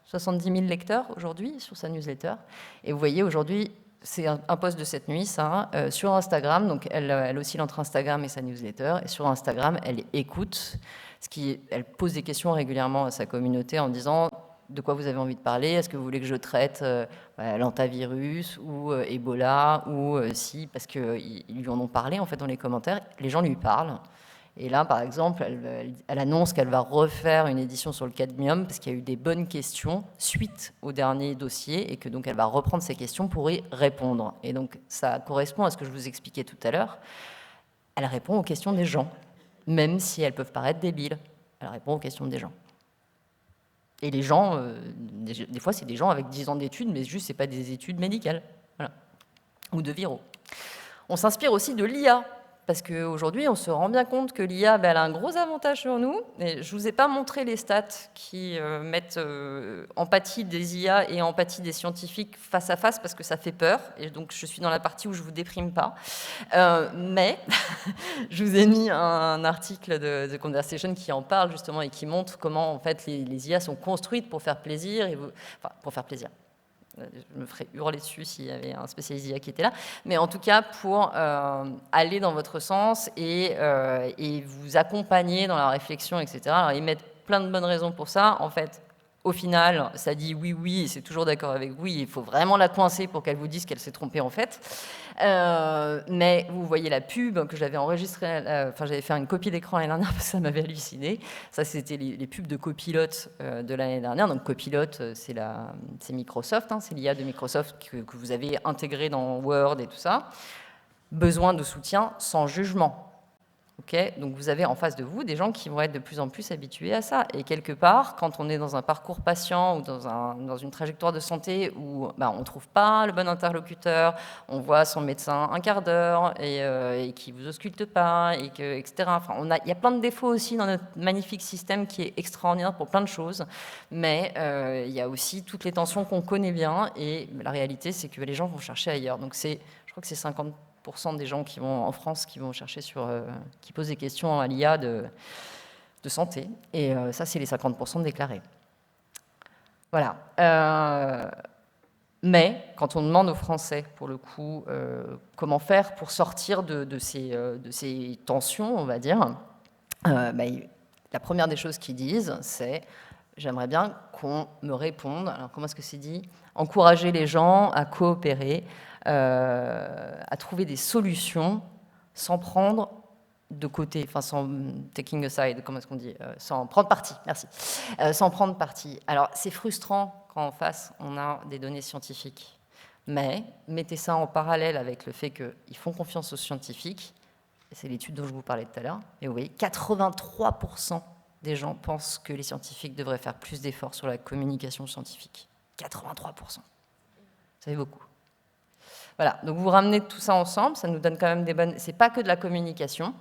70 000 lecteurs aujourd'hui sur sa newsletter. Et vous voyez, aujourd'hui, c'est un post de cette nuit, ça, sur Instagram. Donc, elle oscille entre Instagram et sa newsletter. Et sur Instagram, elle écoute. Elle pose des questions régulièrement à sa communauté en disant de quoi vous avez envie de parler. Est-ce que vous voulez que je traite l'antavirus ou Ebola ou si, parce qu'ils lui en ont parlé en fait dans les commentaires. Les gens lui parlent. Et là, par exemple, elle annonce qu'elle va refaire une édition sur le cadmium parce qu'il y a eu des bonnes questions suite au dernier dossier et que donc elle va reprendre ces questions pour y répondre. Et donc ça correspond à ce que je vous expliquais tout à l'heure. Elle répond aux questions des gens, même si elles peuvent paraître débiles. Elle répond aux questions des gens. Et les gens, des fois, c'est des gens avec 10 ans d'études, mais juste, c'est pas des études médicales, voilà, ou de viro. On s'inspire aussi de l'IA. Parce qu'aujourd'hui, on se rend bien compte que l'IA, elle a un gros avantage sur nous. Et je ne vous ai pas montré les stats qui mettent empathie des IA et empathie des scientifiques face à face, parce que ça fait peur. Et donc, je suis dans la partie où je ne vous déprime pas. Mais je vous ai mis un article de The Conversation qui en parle justement et qui montre comment en fait, les IA sont construites pour faire plaisir. Pour faire plaisir. Je me ferais hurler dessus s'il y avait un spécialiste d'IA qui était là, mais en tout cas pour aller dans votre sens et vous accompagner dans la réflexion, etc. Alors ils mettent plein de bonnes raisons pour ça. En fait, Au final, ça dit oui, oui, et c'est toujours d'accord avec oui. Il faut vraiment la coincer pour qu'elle vous dise qu'elle s'est trompée en fait. Mais vous voyez la pub que j'avais enregistrée, enfin j'avais fait une copie d'écran l'année dernière parce que ça m'avait halluciné. Ça, c'était les pubs de Copilot de l'année dernière. Donc Copilot, c'est Microsoft, hein, c'est l'IA de Microsoft que vous avez intégré dans Word et tout ça. Besoin de soutien sans jugement. Okay, donc vous avez en face de vous des gens qui vont être de plus en plus habitués à ça. Et quelque part, quand on est dans un parcours patient ou dans une trajectoire de santé où on ne trouve pas le bon interlocuteur, on voit son médecin un quart d'heure et qui ne vous ausculte pas, etc. Enfin, il y a plein de défauts aussi dans notre magnifique système qui est extraordinaire pour plein de choses, mais il y a aussi toutes les tensions qu'on connaît bien et la réalité, c'est que les gens vont chercher ailleurs. Donc je crois que c'est 50% des gens qui vont en France qui vont chercher qui posent des questions à l'IA de santé. Et ça, c'est les 50% déclarés. Voilà. Mais quand on demande aux Français, pour le coup, comment faire pour sortir de ces tensions, on va dire, la première des choses qu'ils disent, c'est « j'aimerais bien qu'on me réponde ». Alors, comment est-ce que c'est dit ? Encourager les gens à coopérer, à trouver des solutions sans prendre de côté, enfin sans taking a side, comment est-ce qu'on dit, sans prendre parti, merci, sans prendre parti. Alors c'est frustrant quand en face on a des données scientifiques, mais mettez ça en parallèle avec le fait qu'ils font confiance aux scientifiques, c'est l'étude dont je vous parlais tout à l'heure, et oui, 83% des gens pensent que les scientifiques devraient faire plus d'efforts sur la communication scientifique. 83%. Ça fait beaucoup. Voilà, donc vous ramenez tout ça ensemble, ça nous donne quand même des bonnes... C'est pas que de la communication.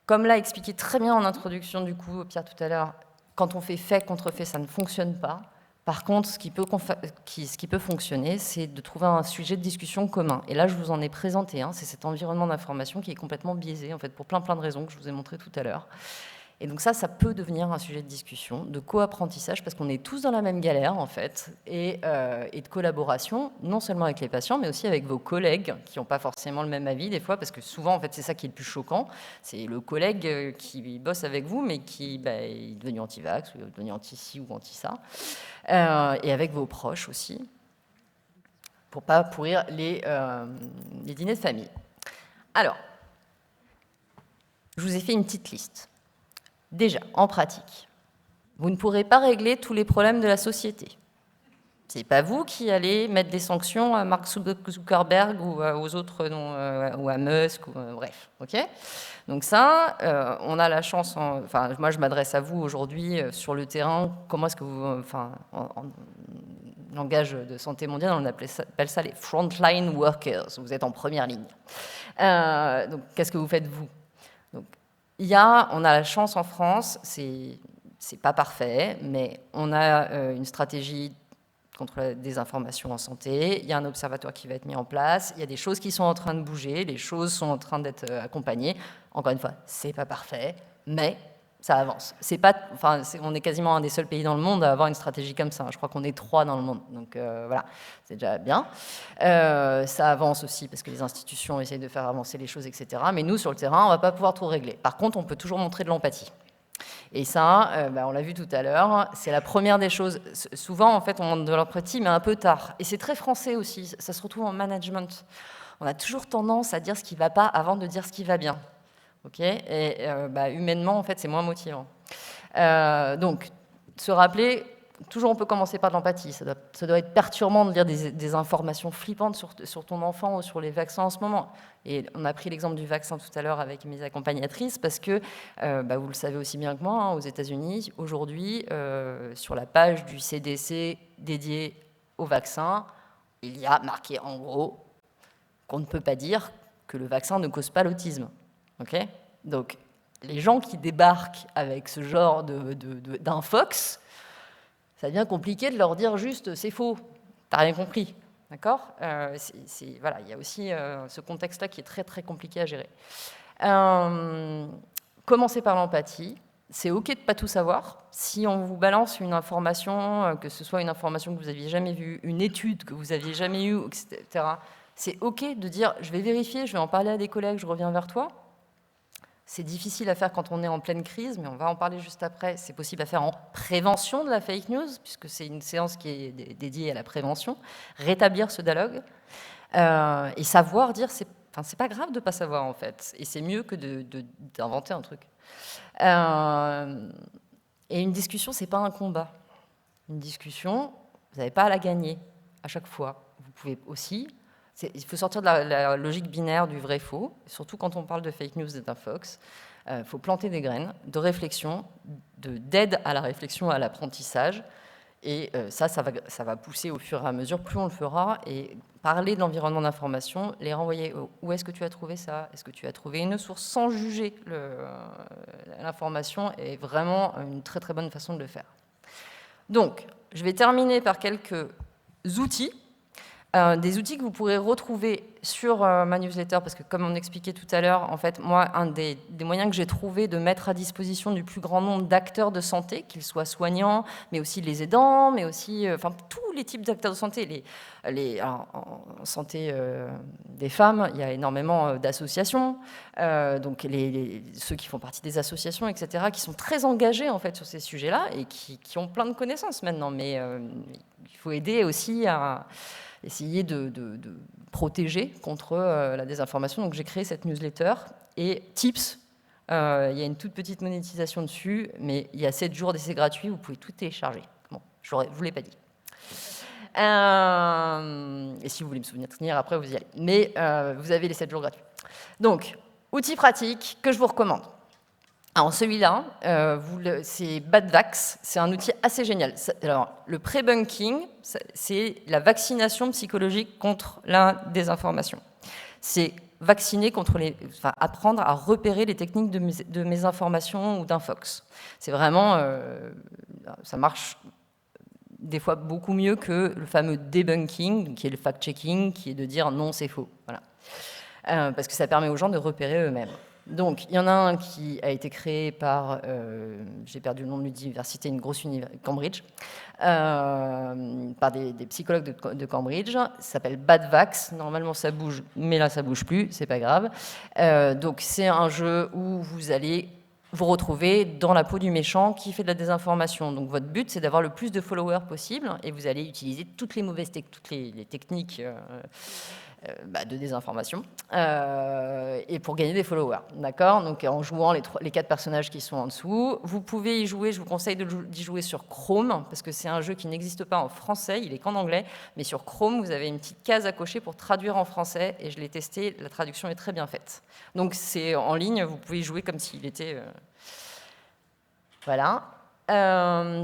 Comme l'a expliqué très bien en introduction, du coup, Pierre, tout à l'heure, quand on fait fait contre fait, ça ne fonctionne pas. Par contre, ce qui peut fonctionner, c'est de trouver un sujet de discussion commun. Et là, je vous en ai présenté un, c'est cet environnement d'information qui est complètement biaisé, en fait, pour plein de raisons que je vous ai montré tout à l'heure. Et donc ça peut devenir un sujet de discussion, de co-apprentissage, parce qu'on est tous dans la même galère, en fait, et de collaboration, non seulement avec les patients, mais aussi avec vos collègues, qui n'ont pas forcément le même avis, des fois, parce que souvent, en fait, c'est ça qui est le plus choquant, c'est le collègue qui bosse avec vous, mais qui est devenu anti-vax, ou devenu anti-ci ou anti-ça, et avec vos proches aussi, pour ne pas pourrir les dîners de famille. Alors, je vous ai fait une petite liste. Déjà, en pratique, vous ne pourrez pas régler tous les problèmes de la société. Ce n'est pas vous qui allez mettre des sanctions à Mark Zuckerberg ou aux autres, ou à Musk, ou, bref. Okay, donc ça, on a la chance, moi je m'adresse à vous aujourd'hui sur le terrain, comment est-ce que vous... en langage de santé mondiale, on appelle ça les frontline workers, vous êtes en première ligne. Donc qu'est-ce que vous faites vous ? Donc, on a la chance en France, c'est pas parfait, mais on a une stratégie contre la désinformation en santé, il y a un observatoire qui va être mis en place, il y a des choses qui sont en train de bouger, les choses sont en train d'être accompagnées. Encore une fois, c'est pas parfait, mais ça avance. On est quasiment un des seuls pays dans le monde à avoir une stratégie comme ça. Je crois qu'on est 3 dans le monde, donc voilà, c'est déjà bien. Ça avance aussi parce que les institutions essayent de faire avancer les choses, etc. Mais nous, sur le terrain, on ne va pas pouvoir tout régler. Par contre, on peut toujours montrer de l'empathie. Et ça, on l'a vu tout à l'heure, c'est la première des choses. Souvent, en fait, on montre de l'empathie, mais un peu tard. Et c'est très français aussi, ça se retrouve en management. On a toujours tendance à dire ce qui ne va pas avant de dire ce qui va bien. Okay, et humainement, en fait, c'est moins motivant. Donc, se rappeler, toujours on peut commencer par de l'empathie. Ça doit être perturbant de lire des informations flippantes sur ton enfant ou sur les vaccins en ce moment. Et on a pris l'exemple du vaccin tout à l'heure avec mes accompagnatrices parce que, vous le savez aussi bien que moi, hein, aux États-Unis, aujourd'hui, sur la page du CDC dédiée au vaccin, il y a marqué en gros qu'on ne peut pas dire que le vaccin ne cause pas l'autisme. Okay, donc, les gens qui débarquent avec ce genre d'infox, ça devient compliqué de leur dire juste c'est faux, t'as rien compris, d'accord ? Voilà, il y a aussi ce contexte-là qui est très très compliqué à gérer. Commencez par l'empathie. C'est ok de pas tout savoir. Si on vous balance une information, que ce soit une information que vous n'aviez jamais vue, une étude que vous n'aviez jamais eue, etc., c'est ok de dire je vais vérifier, je vais en parler à des collègues, je reviens vers toi. C'est difficile à faire quand on est en pleine crise, mais on va en parler juste après. C'est possible à faire en prévention de la fake news, puisque c'est une séance qui est dédiée à la prévention. Rétablir ce dialogue et savoir dire, c'est pas grave de ne pas savoir en fait, et c'est mieux que d'inventer un truc. Et une discussion, c'est pas un combat. Une discussion, vous n'avez pas à la gagner à chaque fois. Vous pouvez aussi... Il faut sortir de la logique binaire du vrai-faux, surtout quand on parle de fake news et d'infox. Il faut planter des graines de réflexion, d'aide à la réflexion, à l'apprentissage. Et ça va pousser au fur et à mesure, plus on le fera. Et parler de l'environnement d'information, les renvoyer où est-ce que tu as trouvé ça? Est-ce que tu as trouvé une source sans juger l'information est vraiment une très très bonne façon de le faire. Donc, je vais terminer par quelques outils. Des outils que vous pourrez retrouver sur ma newsletter, parce que comme on expliquait tout à l'heure, en fait, moi, un des moyens que j'ai trouvé de mettre à disposition du plus grand nombre d'acteurs de santé, qu'ils soient soignants, mais aussi les aidants, mais aussi tous les types d'acteurs de santé. En santé des femmes, il y a énormément d'associations, donc ceux qui font partie des associations, etc., qui sont très engagés en fait sur ces sujets-là et qui ont plein de connaissances maintenant, mais il faut aider aussi à essayer de protéger contre la désinformation. Donc j'ai créé cette newsletter. Et tips, il y a une toute petite monétisation dessus, mais il y a 7 jours d'essai gratuit, vous pouvez tout télécharger. Bon, je ne vous l'ai pas dit. Et si vous voulez me souvenir, après vous y allez. Mais vous avez les 7 jours gratuits. Donc, outils pratiques que je vous recommande. Alors celui-là, c'est Badvax, c'est un outil assez génial. Alors, le pre-bunking, c'est la vaccination psychologique contre la désinformation. C'est vacciner contre apprendre à repérer les techniques de mésinformation ou d'infox. C'est vraiment, ça marche des fois beaucoup mieux que le fameux debunking, qui est le fact-checking, qui est de dire non, c'est faux. Voilà. Parce que ça permet aux gens de repérer eux-mêmes. Donc, il y en a un qui a été créé par, j'ai perdu le nom de l'université, une grosse université, Cambridge, par des psychologues de Cambridge. Ça s'appelle Badvax. Normalement, ça bouge, mais là, ça bouge plus. C'est pas grave. Donc, c'est un jeu où vous allez vous retrouver dans la peau du méchant qui fait de la désinformation. Donc, votre but, c'est d'avoir le plus de followers possible, et vous allez utiliser toutes les mauvaises toutes les techniques de désinformation, et pour gagner des followers, d'accord? Donc en jouant les 4 personnages qui sont en dessous, vous pouvez y jouer, je vous conseille d'y jouer sur Chrome, parce que c'est un jeu qui n'existe pas en français, il est qu'en anglais, mais sur Chrome, vous avez une petite case à cocher pour traduire en français, et je l'ai testé, la traduction est très bien faite. Donc c'est en ligne, vous pouvez y jouer comme s'il était... Voilà.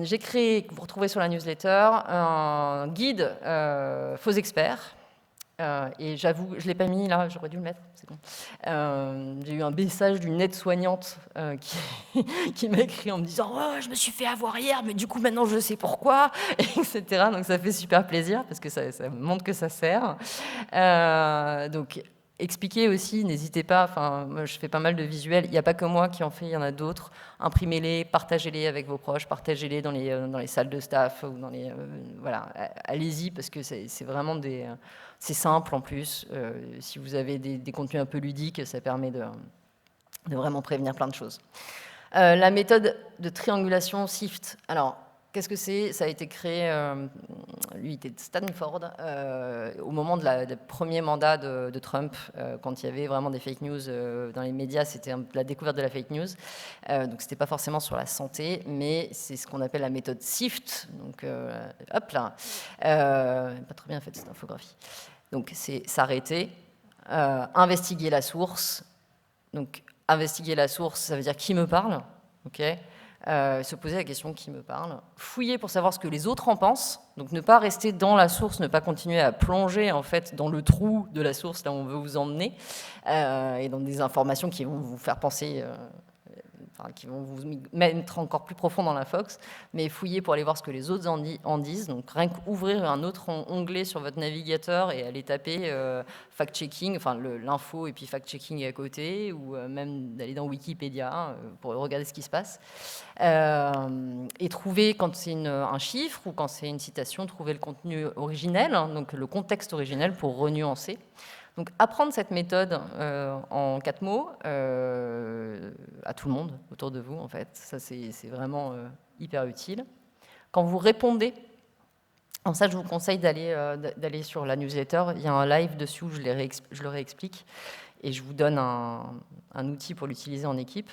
J'ai créé, vous retrouvez sur la newsletter, un guide faux experts. Et j'avoue, je ne l'ai pas mis là, j'aurais dû le mettre, c'est bon. J'ai eu un message d'une aide-soignante qui m'a écrit en me disant « Oh, je me suis fait avoir hier, mais du coup maintenant je sais pourquoi », etc. Donc ça fait super plaisir parce que ça montre que ça sert. Donc expliquez aussi, n'hésitez pas, moi je fais pas mal de visuels, il n'y a pas que moi qui en fais, il y en a d'autres. Imprimez-les, partagez-les avec vos proches, partagez-les dans les salles de staff, ou dans les... voilà, allez-y parce que c'est vraiment des... C'est simple en plus, si vous avez des contenus un peu ludiques, ça permet de vraiment prévenir plein de choses. La méthode de triangulation SIFT, alors qu'est-ce que c'est? Ça a été créé, lui il était de Stanford, au moment du premier mandat de Trump, quand il y avait vraiment des fake news dans les médias, c'était la découverte de la fake news, donc c'était pas forcément sur la santé, mais c'est ce qu'on appelle la méthode SIFT, donc hop là, pas très bien faite cette infographie. Donc c'est s'arrêter, investiguer la source, donc investiguer la source, ça veut dire qui me parle, ok? Se poser la question qui me parle, fouiller pour savoir ce que les autres en pensent, donc ne pas rester dans la source, ne pas continuer à plonger en fait dans le trou de la source là où on veut vous emmener, et dans des informations qui vont vous faire penser, qui vont vous mettre encore plus profond dans la fox, mais fouiller pour aller voir ce que les autres en disent, donc rien qu'ouvrir un autre onglet sur votre navigateur et aller taper fact-checking, enfin l'info et puis fact-checking à côté, ou même d'aller dans Wikipédia pour regarder ce qui se passe, et trouver, quand c'est un chiffre ou quand c'est une citation, trouver le contenu originel, donc le contexte originel pour renuancer. Donc apprendre cette méthode en 4 mots à tout le monde autour de vous, en fait, ça c'est vraiment hyper utile. Quand vous répondez, en ça je vous conseille d'aller sur la newsletter, il y a un live dessus où je le réexplique et je vous donne un outil pour l'utiliser en équipe.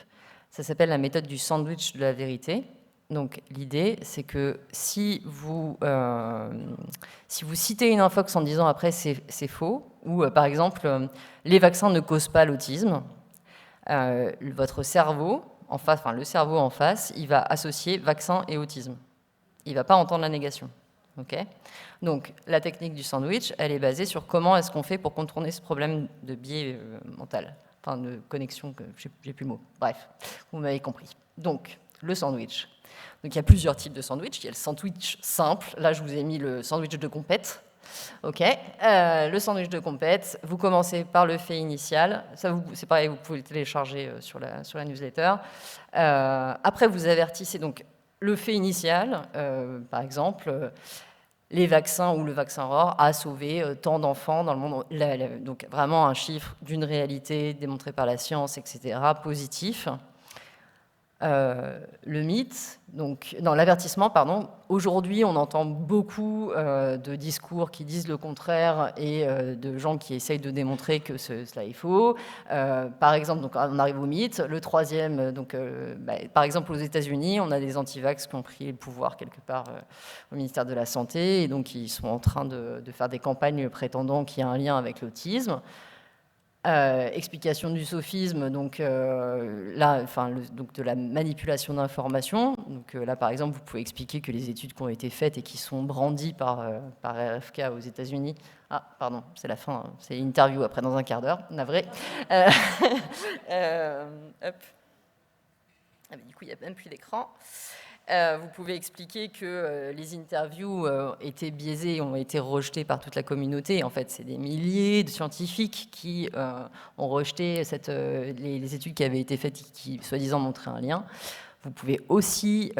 Ça s'appelle la méthode du sandwich de la vérité. Donc l'idée, c'est que si vous citez une infox en disant après c'est faux, ou par exemple les vaccins ne causent pas l'autisme, votre cerveau en face, enfin le cerveau en face, il va associer vaccin et autisme. Il ne va pas entendre la négation. Okay. Donc la technique du sandwich, elle est basée sur comment est-ce qu'on fait pour contourner ce problème de biais mental, enfin de connexion, j'ai plus le mot. Bref, vous m'avez compris. Donc le sandwich. Donc il y a plusieurs types de sandwich. Il y a le sandwich simple. Là, je vous ai mis le sandwich de compète. Ok. Le sandwich de compète. Vous commencez par le fait initial. Ça, c'est pareil, vous pouvez le télécharger sur la newsletter. Après, vous avertissez donc le fait initial. Par exemple, les vaccins ou le vaccin ROR a sauvé tant d'enfants dans le monde. Donc vraiment un chiffre d'une réalité démontrée par la science, etc. Positif. Le mythe, donc, dans l'avertissement, pardon, aujourd'hui on entend beaucoup de discours qui disent le contraire et de gens qui essayent de démontrer que cela est faux. Par exemple, donc, on arrive au mythe. Le troisième, donc, par exemple aux États-Unis, on a des antivax qui ont pris le pouvoir quelque part au ministère de la Santé et donc ils sont en train de faire des campagnes prétendant qu'il y a un lien avec l'autisme. Explication du sophisme, donc là, donc de la manipulation d'informations. Donc là, par exemple, vous pouvez expliquer que les études qui ont été faites et qui sont brandies par RFK aux États-Unis. Ah, pardon, c'est la fin, c'est l'interview après dans un quart d'heure, navré. Hop. Ah, du coup, il n'y a même plus d'écran. Vous pouvez expliquer que les interviews étaient biaisées, ont été rejetées par toute la communauté. En fait, c'est des milliers de scientifiques qui ont rejeté les études qui avaient été faites et qui, soi-disant, montraient un lien. Vous pouvez aussi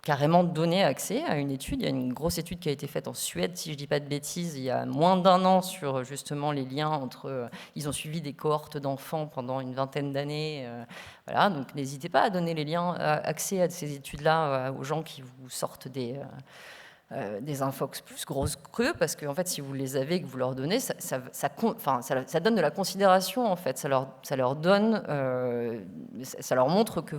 carrément donner accès à une étude. Il y a une grosse étude qui a été faite en Suède, si je ne dis pas de bêtises, il y a moins d'1 an sur justement les liens entre... ils ont suivi des cohortes d'enfants pendant une vingtaine d'années. Voilà, donc n'hésitez pas à donner les liens, accès à ces études-là aux gens qui vous sortent des infox plus grosses creux, parce que en fait, si vous les avez et que vous leur donnez, ça donne de la considération, en fait. Ça leur donne... ça leur montre que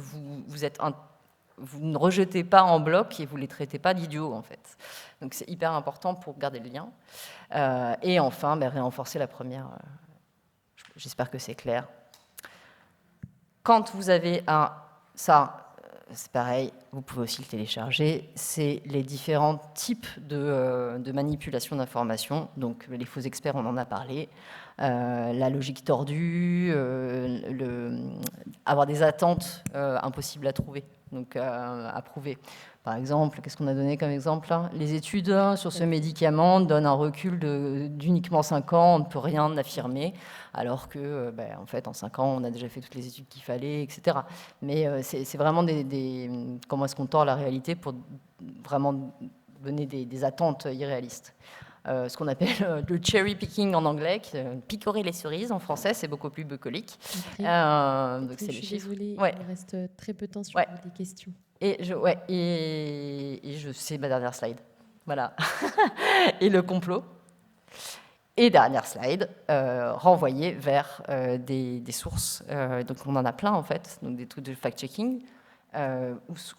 vous ne rejetez pas en bloc et vous ne les traitez pas d'idiots, en fait. Donc c'est hyper important pour garder le lien. Et enfin, renforcer la première. J'espère que c'est clair. Quand vous avez c'est pareil, vous pouvez aussi le télécharger, c'est les différents types de manipulation d'informations. Donc les faux experts, on en a parlé. La logique tordue, avoir des attentes impossibles à trouver, donc à prouver. Par exemple, qu'est-ce qu'on a donné comme exemple là ? Les études sur ce médicament donnent un recul d'uniquement 5 ans, on ne peut rien affirmer, alors que, en fait, en 5 ans, on a déjà fait toutes les études qu'il fallait, etc. Mais c'est vraiment comment est-ce qu'on tord la réalité pour vraiment donner des attentes irréalistes. Ce qu'on appelle le cherry picking en anglais, picorer les cerises en français, c'est beaucoup plus bucolique. Donc c'est le chiffre. Désolée, ouais. Il reste très peu de temps sur les questions. Et c'est ma dernière slide. Voilà. Et le complot. Et dernière slide, renvoyer vers des sources. Donc on en a plein en fait, donc des trucs de fact-checking.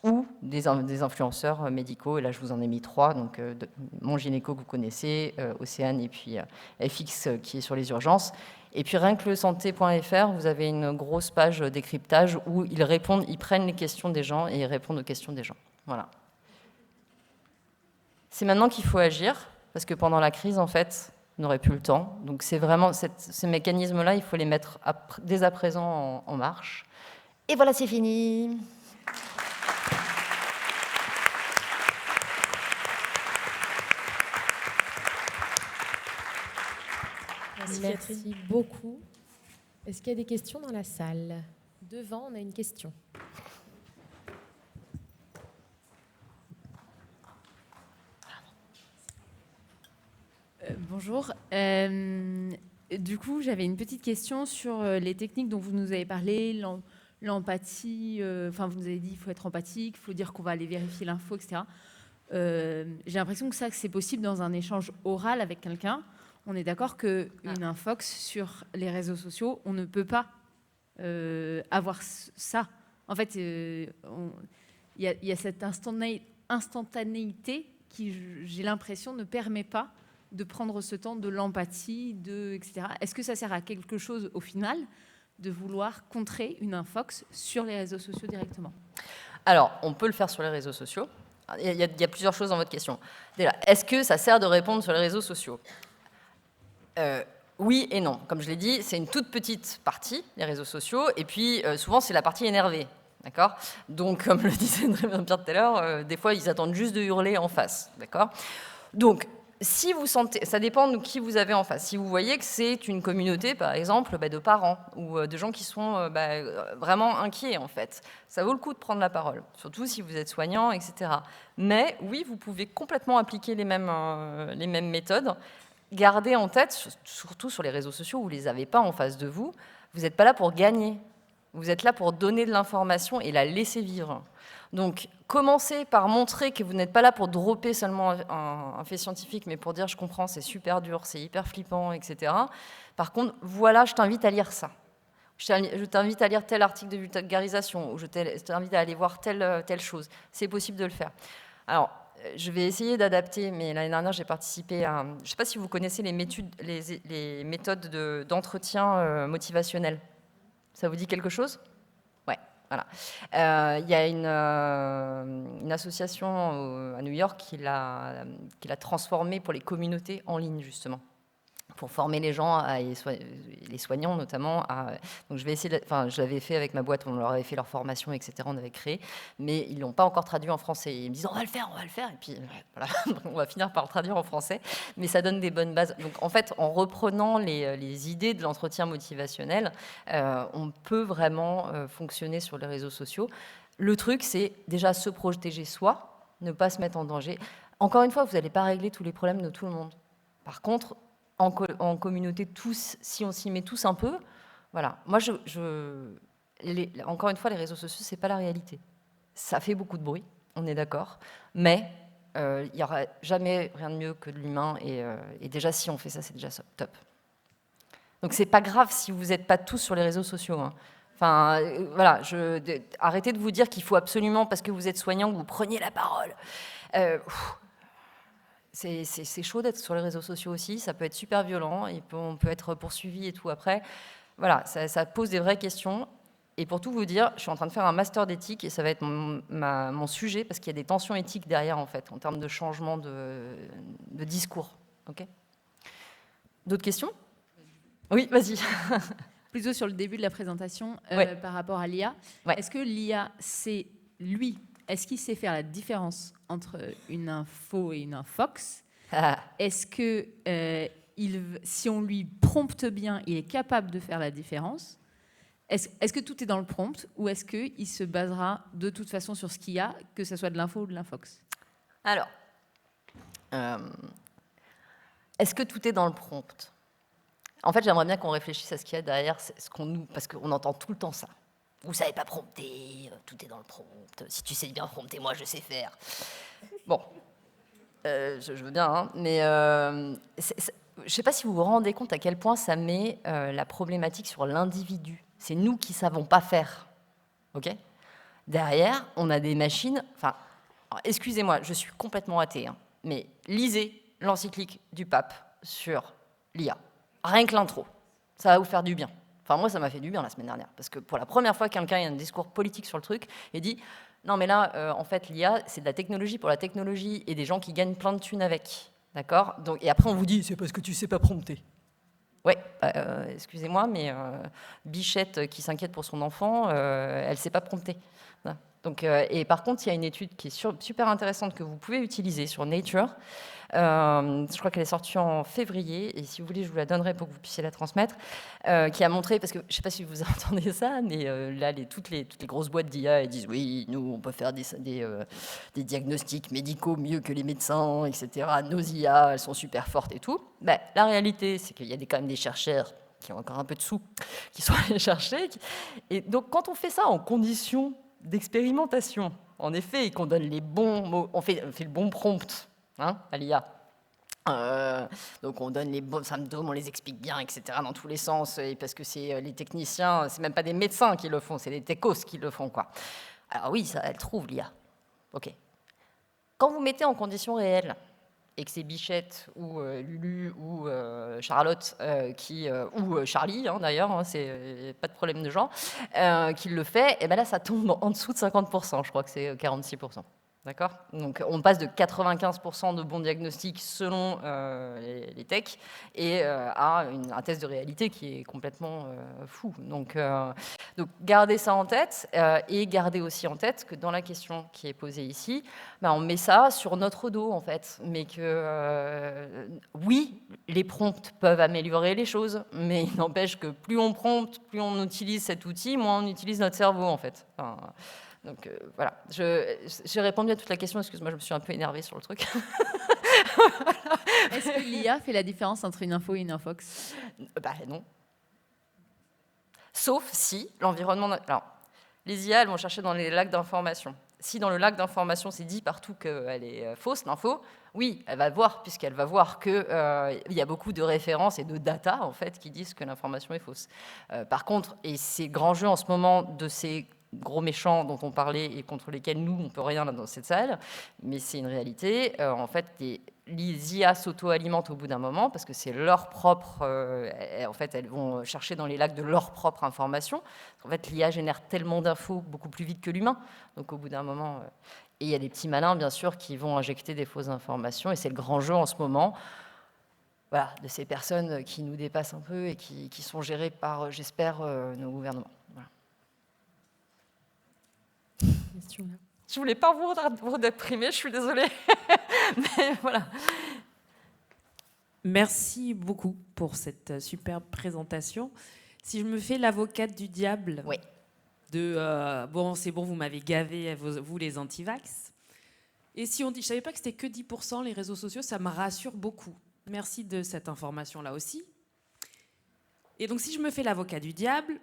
Ou des influenceurs médicaux, et là je vous en ai mis 3, donc Mon Gynéco que vous connaissez, Océane, et puis FX qui est sur les urgences. Et puis rien que le santé.fr, vous avez une grosse page décryptage où ils prennent les questions des gens et ils répondent aux questions des gens. Voilà. C'est maintenant qu'il faut agir, parce que pendant la crise, en fait, on n'aurait plus le temps. Donc c'est vraiment ces mécanismes-là, il faut les mettre dès à présent en marche. Et voilà, c'est fini. Merci beaucoup. Est-ce qu'il y a des questions dans la salle ? Devant, on a une question. Bonjour. du coup, j'avais une petite question sur les techniques dont vous nous avez parlé, l'empathie. Enfin, vous nous avez dit qu'il faut être empathique, il faut dire qu'on va aller vérifier l'info, etc. J'ai l'impression que c'est possible dans un échange oral avec quelqu'un. On est d'accord qu'une infox sur les réseaux sociaux, on ne peut pas avoir ça. En fait, il y a cette instantanéité qui, j'ai l'impression, ne permet pas de prendre ce temps de l'empathie, etc. Est-ce que ça sert à quelque chose, au final, de vouloir contrer une infox sur les réseaux sociaux directement? Alors, on peut le faire sur les réseaux sociaux. Il y a plusieurs choses dans votre question. Déjà, est-ce que ça sert de répondre sur les réseaux sociaux? Oui et non. Comme je l'ai dit, c'est une toute petite partie, les réseaux sociaux, et puis souvent, c'est la partie énervée. D'accord? Donc, comme le disait Pierre tout à l'heure, des fois, ils attendent juste de hurler en face. D'accord? Donc, si vous sentez, ça dépend de qui vous avez en face. Si vous voyez que c'est une communauté, par exemple, de parents ou de gens qui sont vraiment inquiets, en fait, ça vaut le coup de prendre la parole, surtout si vous êtes soignant, etc. Mais oui, vous pouvez complètement appliquer les mêmes méthodes. Gardez en tête, surtout sur les réseaux sociaux où vous ne les avez pas en face de vous, vous n'êtes pas là pour gagner. Vous êtes là pour donner de l'information et la laisser vivre. Donc, commencez par montrer que vous n'êtes pas là pour dropper seulement un fait scientifique, mais pour dire « je comprends, c'est super dur, c'est hyper flippant, etc. » Par contre, voilà, je t'invite à lire ça. Je t'invite à lire tel article de vulgarisation, ou je t'invite à aller voir telle chose. C'est possible de le faire. Alors, je vais essayer d'adapter, mais l'année dernière, j'ai participé à... Je ne sais pas si vous connaissez les méthodes d'entretien motivationnel. Ça vous dit quelque chose? Ouais, voilà. Il y a une association à New York qui l'a transformé pour les communautés en ligne, justement, pour former les gens, les soignants notamment. Donc je l'avais fait avec ma boîte, on leur avait fait leur formation, etc. On avait créé, mais ils l'ont pas encore traduit en français. Ils me disent on va le faire. Et puis voilà, on va finir par le traduire en français. Mais ça donne des bonnes bases. Donc en fait, en reprenant les idées de l'entretien motivationnel, on peut vraiment fonctionner sur les réseaux sociaux. Le truc, c'est déjà se protéger soi, ne pas se mettre en danger. Encore une fois, vous n'allez pas régler tous les problèmes de tout le monde. Par contre, en communauté, tous, si on s'y met tous un peu, voilà. Moi, encore une fois, les réseaux sociaux, c'est pas la réalité. Ça fait beaucoup de bruit, on est d'accord, mais il n'y aura jamais rien de mieux que de l'humain, et déjà, si on fait ça, c'est déjà top. Donc, c'est pas grave si vous n'êtes pas tous sur les réseaux sociaux, hein. Enfin, voilà, arrêtez de vous dire qu'il faut absolument, parce que vous êtes soignant, que vous preniez la parole. C'est chaud d'être sur les réseaux sociaux aussi, ça peut être super violent, et on peut être poursuivi et tout après. Voilà, ça pose des vraies questions. Et pour tout vous dire, je suis en train de faire un master d'éthique, et ça va être mon sujet, parce qu'il y a des tensions éthiques derrière, en fait, en termes de changement de discours. Okay. D'autres questions? Oui, vas-y. Plutôt sur le début de la présentation, ouais. Par rapport à l'IA. Ouais. Est-ce que l'IA, c'est lui? Est-ce qu'il sait faire la différence entre une info et une infox? Est-ce que si on lui prompte bien, il est capable de faire la différence? Est-ce que tout est dans le prompt, ou est-ce qu'il se basera de toute façon sur ce qu'il y a, que ce soit de l'info ou de l'infox? Alors, est-ce que tout est dans le prompt? En fait, j'aimerais bien qu'on réfléchisse à ce qu'il y a derrière, parce qu'on entend tout le temps ça. Vous ne savez pas prompter, tout est dans le prompt. Si tu sais bien prompter, moi, je sais faire. Bon, je veux bien, hein, mais je ne sais pas si vous vous rendez compte à quel point ça met la problématique sur l'individu. C'est nous qui ne savons pas faire. Okay ? Derrière, on a des machines... Enfin, excusez-moi, je suis complètement athée, hein, mais lisez l'encyclique du pape sur l'IA. Rien que l'intro. Ça va vous faire du bien. Enfin, moi, ça m'a fait du bien la semaine dernière, parce que pour la première fois, quelqu'un a un discours politique sur le truc et dit « Non, mais là, en fait, l'IA, c'est de la technologie pour la technologie et des gens qui gagnent plein de thunes avec. » D'accord ? Donc, et après, on vous dit « C'est parce que tu ne sais pas prompter. » Ouais, excusez-moi, mais Bichette qui s'inquiète pour son enfant, elle ne sait pas prompter. Donc, et par contre, il y a une étude qui est super intéressante que vous pouvez utiliser sur Nature. Je crois qu'elle est sortie en février, et si vous voulez, je vous la donnerai pour que vous puissiez la transmettre, qui a montré, parce que je ne sais pas si vous entendez ça, mais là, toutes les grosses boîtes d'IA, elles disent oui, nous, on peut faire des diagnostics médicaux mieux que les médecins, etc. Nos IA, elles sont super fortes et tout. Ben, la réalité, c'est qu'il y a quand même des chercheurs qui ont encore un peu de sous, qui sont allés chercher. Et donc, quand on fait ça en conditions d'expérimentation, en effet, et qu'on donne les bons mots, on fait le bon prompt, hein, à l'IA. Donc on donne les bons symptômes, on les explique bien, etc., dans tous les sens, et parce que c'est les techniciens, c'est même pas des médecins qui le font, c'est des techos qui le font, quoi. Alors oui, ça, elle trouve l'IA. Ok. Quand vous mettez en conditions réelles, et que c'est Bichette ou Lulu ou Charlotte ou Charlie, hein, d'ailleurs, hein, c'est pas de problème de genre, qui le fait, et ben là ça tombe en dessous de 50%, je crois que c'est 46%. D'accord ? Donc on passe de 95% de bons diagnostics selon les techs et à un test de réalité qui est complètement fou. Donc gardez ça en tête et gardez aussi en tête que dans la question qui est posée ici, ben, on met ça sur notre dos en fait. Mais que oui, les prompts peuvent améliorer les choses, mais il n'empêche que plus on prompte, plus on utilise cet outil, moins on utilise notre cerveau en fait. Enfin, donc voilà, j'ai répondu à toute la question, excuse-moi, je me suis un peu énervée sur le truc. Est-ce que l'IA fait la différence entre une info et une infox ? Bah non. Sauf si l'environnement... Alors, les IA, elles vont chercher dans les lacs d'information. Si dans le lac d'information, c'est dit partout qu'elle est fausse, l'info, oui, elle va voir, puisqu'elle va voir qu'il y a beaucoup de références et de data, en fait, qui disent que l'information est fausse. Par contre, et c'est grand jeu en ce moment de ces gros méchants dont on parlait et contre lesquels nous, on ne peut rien dans cette salle, mais c'est une réalité. En fait, les IA s'auto-alimentent au bout d'un moment parce que c'est leur propre... en fait, elles vont chercher dans les lacs de leur propre information. En fait, l'IA génère tellement d'infos beaucoup plus vite que l'humain. Donc, au bout d'un moment... Et il y a des petits malins, bien sûr, qui vont injecter des fausses informations. Et c'est le grand jeu en ce moment. Voilà, de ces personnes qui nous dépassent un peu et qui sont gérées par, j'espère, nos gouvernements. Voilà. Je voulais pas vous déprimer, je suis désolée. Mais voilà. Merci beaucoup pour cette superbe présentation. Si je me fais l'avocate du diable, oui. Bon, c'est bon, vous m'avez gavé, vous les anti-vax. Et si on dit, je savais pas que c'était que 10% les réseaux sociaux, ça me rassure beaucoup. Merci de cette information-là aussi. Et donc, si je me fais l'avocat du diable,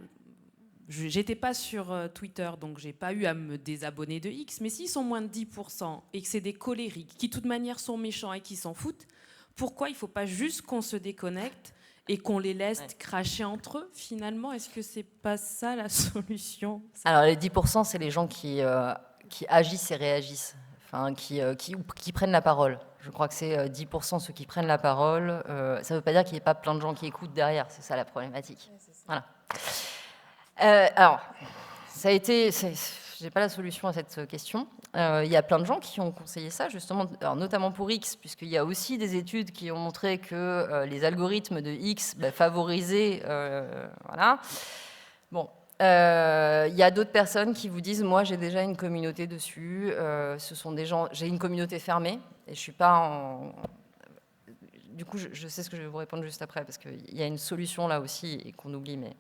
j'étais pas sur Twitter, donc j'ai pas eu à me désabonner de X, mais s'ils sont moins de 10% et que c'est des colériques qui, de toute manière, sont méchants et qui s'en foutent, pourquoi il faut pas juste qu'on se déconnecte et qu'on les laisse cracher entre eux, finalement? Est-ce que c'est pas ça la solution? Alors, les 10%, c'est les gens qui agissent et réagissent, enfin, qui prennent la parole. Je crois que c'est 10% ceux qui prennent la parole. Ça ne veut pas dire qu'il n'y ait pas plein de gens qui écoutent derrière, c'est ça la problématique. Ouais, c'est ça. Voilà. Alors, ça a été... Je n'ai pas la solution à cette question. Il y a plein de gens qui ont conseillé ça, justement, alors notamment pour X, puisqu'il y a aussi des études qui ont montré que les algorithmes de X favorisaient... voilà. Bon. Il y a d'autres personnes qui vous disent, moi j'ai déjà une communauté dessus, ce sont des gens, j'ai une communauté fermée, et je suis pas en... Du coup, je sais ce que je vais vous répondre juste après, parce qu'il y a une solution là aussi, et qu'on oublie. Mais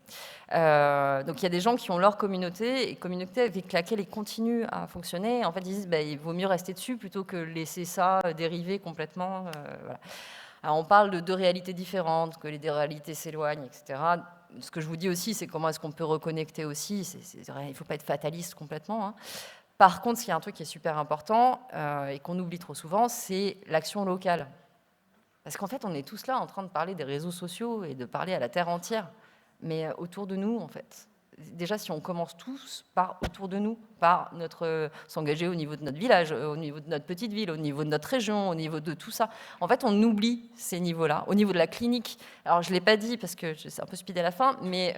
donc il y a des gens qui ont leur communauté, et communauté avec laquelle ils continuent à fonctionner. En fait, ils disent, il vaut mieux rester dessus plutôt que laisser ça dériver complètement. Voilà. Alors, on parle de deux réalités différentes, que les deux réalités s'éloignent, etc. Ce que je vous dis aussi, c'est comment est-ce qu'on peut reconnecter aussi. Il ne faut pas être fataliste complètement. Hein. Par contre, il y a un truc qui est super important et qu'on oublie trop souvent, c'est l'action locale. Parce qu'en fait, on est tous là en train de parler des réseaux sociaux et de parler à la terre entière. Mais autour de nous, en fait. Déjà, si on commence tous par autour de nous, par s'engager au niveau de notre village, au niveau de notre petite ville, au niveau de notre région, au niveau de tout ça. En fait, on oublie ces niveaux-là. Au niveau de la clinique, alors je ne l'ai pas dit parce que c'est un peu speed à la fin, mais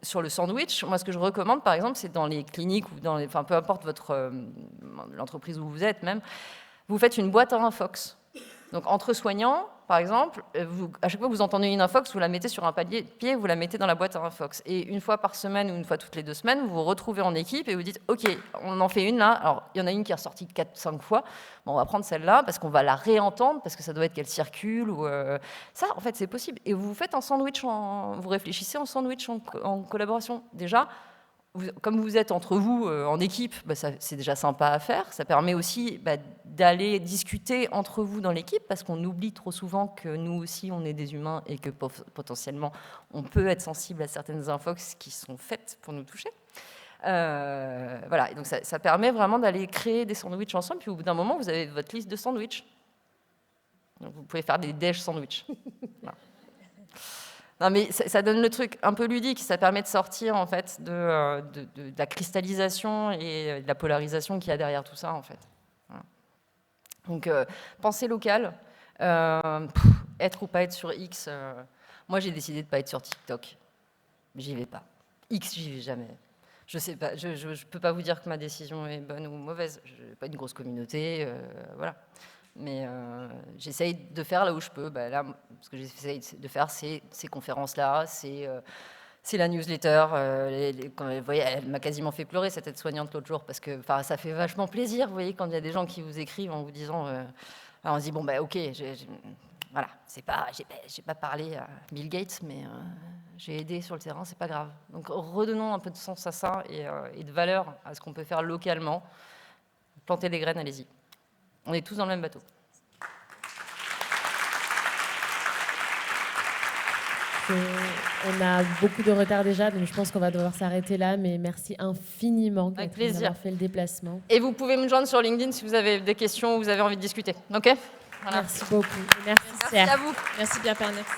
sur le sandwich, moi, ce que je recommande, par exemple, c'est dans les cliniques ou dans enfin, peu importe l'entreprise où vous êtes même, vous faites une boîte à infox. Donc entre soignants, par exemple, à chaque fois que vous entendez une infox, vous la mettez sur un pied, vous la mettez dans la boîte à infox. Et une fois par semaine ou une fois toutes les 2 semaines, vous vous retrouvez en équipe et vous dites « Ok, on en fait une là. » Alors, il y en a une qui est ressortie 4-5 fois. Bon, on va prendre celle-là parce qu'on va la réentendre, parce que ça doit être qu'elle circule. Ou Ça, en fait, c'est possible. Et vous faites un sandwich, vous réfléchissez en sandwich en collaboration. Déjà, comme vous êtes entre vous en équipe, c'est déjà sympa à faire. Ça permet aussi d'aller discuter entre vous dans l'équipe, parce qu'on oublie trop souvent que nous aussi, on est des humains et que potentiellement, on peut être sensible à certaines infox qui sont faites pour nous toucher. Voilà, et donc ça permet vraiment d'aller créer des sandwichs ensemble, puis au bout d'un moment, vous avez votre liste de sandwichs. Donc vous pouvez faire des déj sandwichs. Voilà. Non, mais ça donne le truc un peu ludique, ça permet de sortir en fait de la cristallisation et de la polarisation qu'il y a derrière tout ça en fait. Voilà. Donc pensée locale, être ou pas être sur X. Moi j'ai décidé de pas être sur TikTok, j'y vais pas. X, j'y vais jamais. Je sais pas, je peux pas vous dire que ma décision est bonne ou mauvaise. Je n'ai pas une grosse communauté, voilà. Mais j'essaye de faire là où je peux. Là, ce que j'essaye de faire, c'est ces conférences-là, c'est la newsletter. Vous voyez, elle m'a quasiment fait pleurer, cette aide-soignante, l'autre jour, parce que ça fait vachement plaisir, vous voyez, quand il y a des gens qui vous écrivent en vous disant... on se dit, bon, ok, voilà, j'ai pas parlé à Bill Gates, mais j'ai aidé sur le terrain, c'est pas grave. Donc redonnons un peu de sens à ça et de valeur à ce qu'on peut faire localement. Planter des graines, allez-y. On est tous dans le même bateau. On a beaucoup de retard déjà, donc je pense qu'on va devoir s'arrêter là, mais merci infiniment d'avoir fait le déplacement. Et vous pouvez me joindre sur LinkedIn si vous avez des questions ou vous avez envie de discuter. Ok ? Voilà. Merci beaucoup. Merci à vous. Merci Pierre Pernex.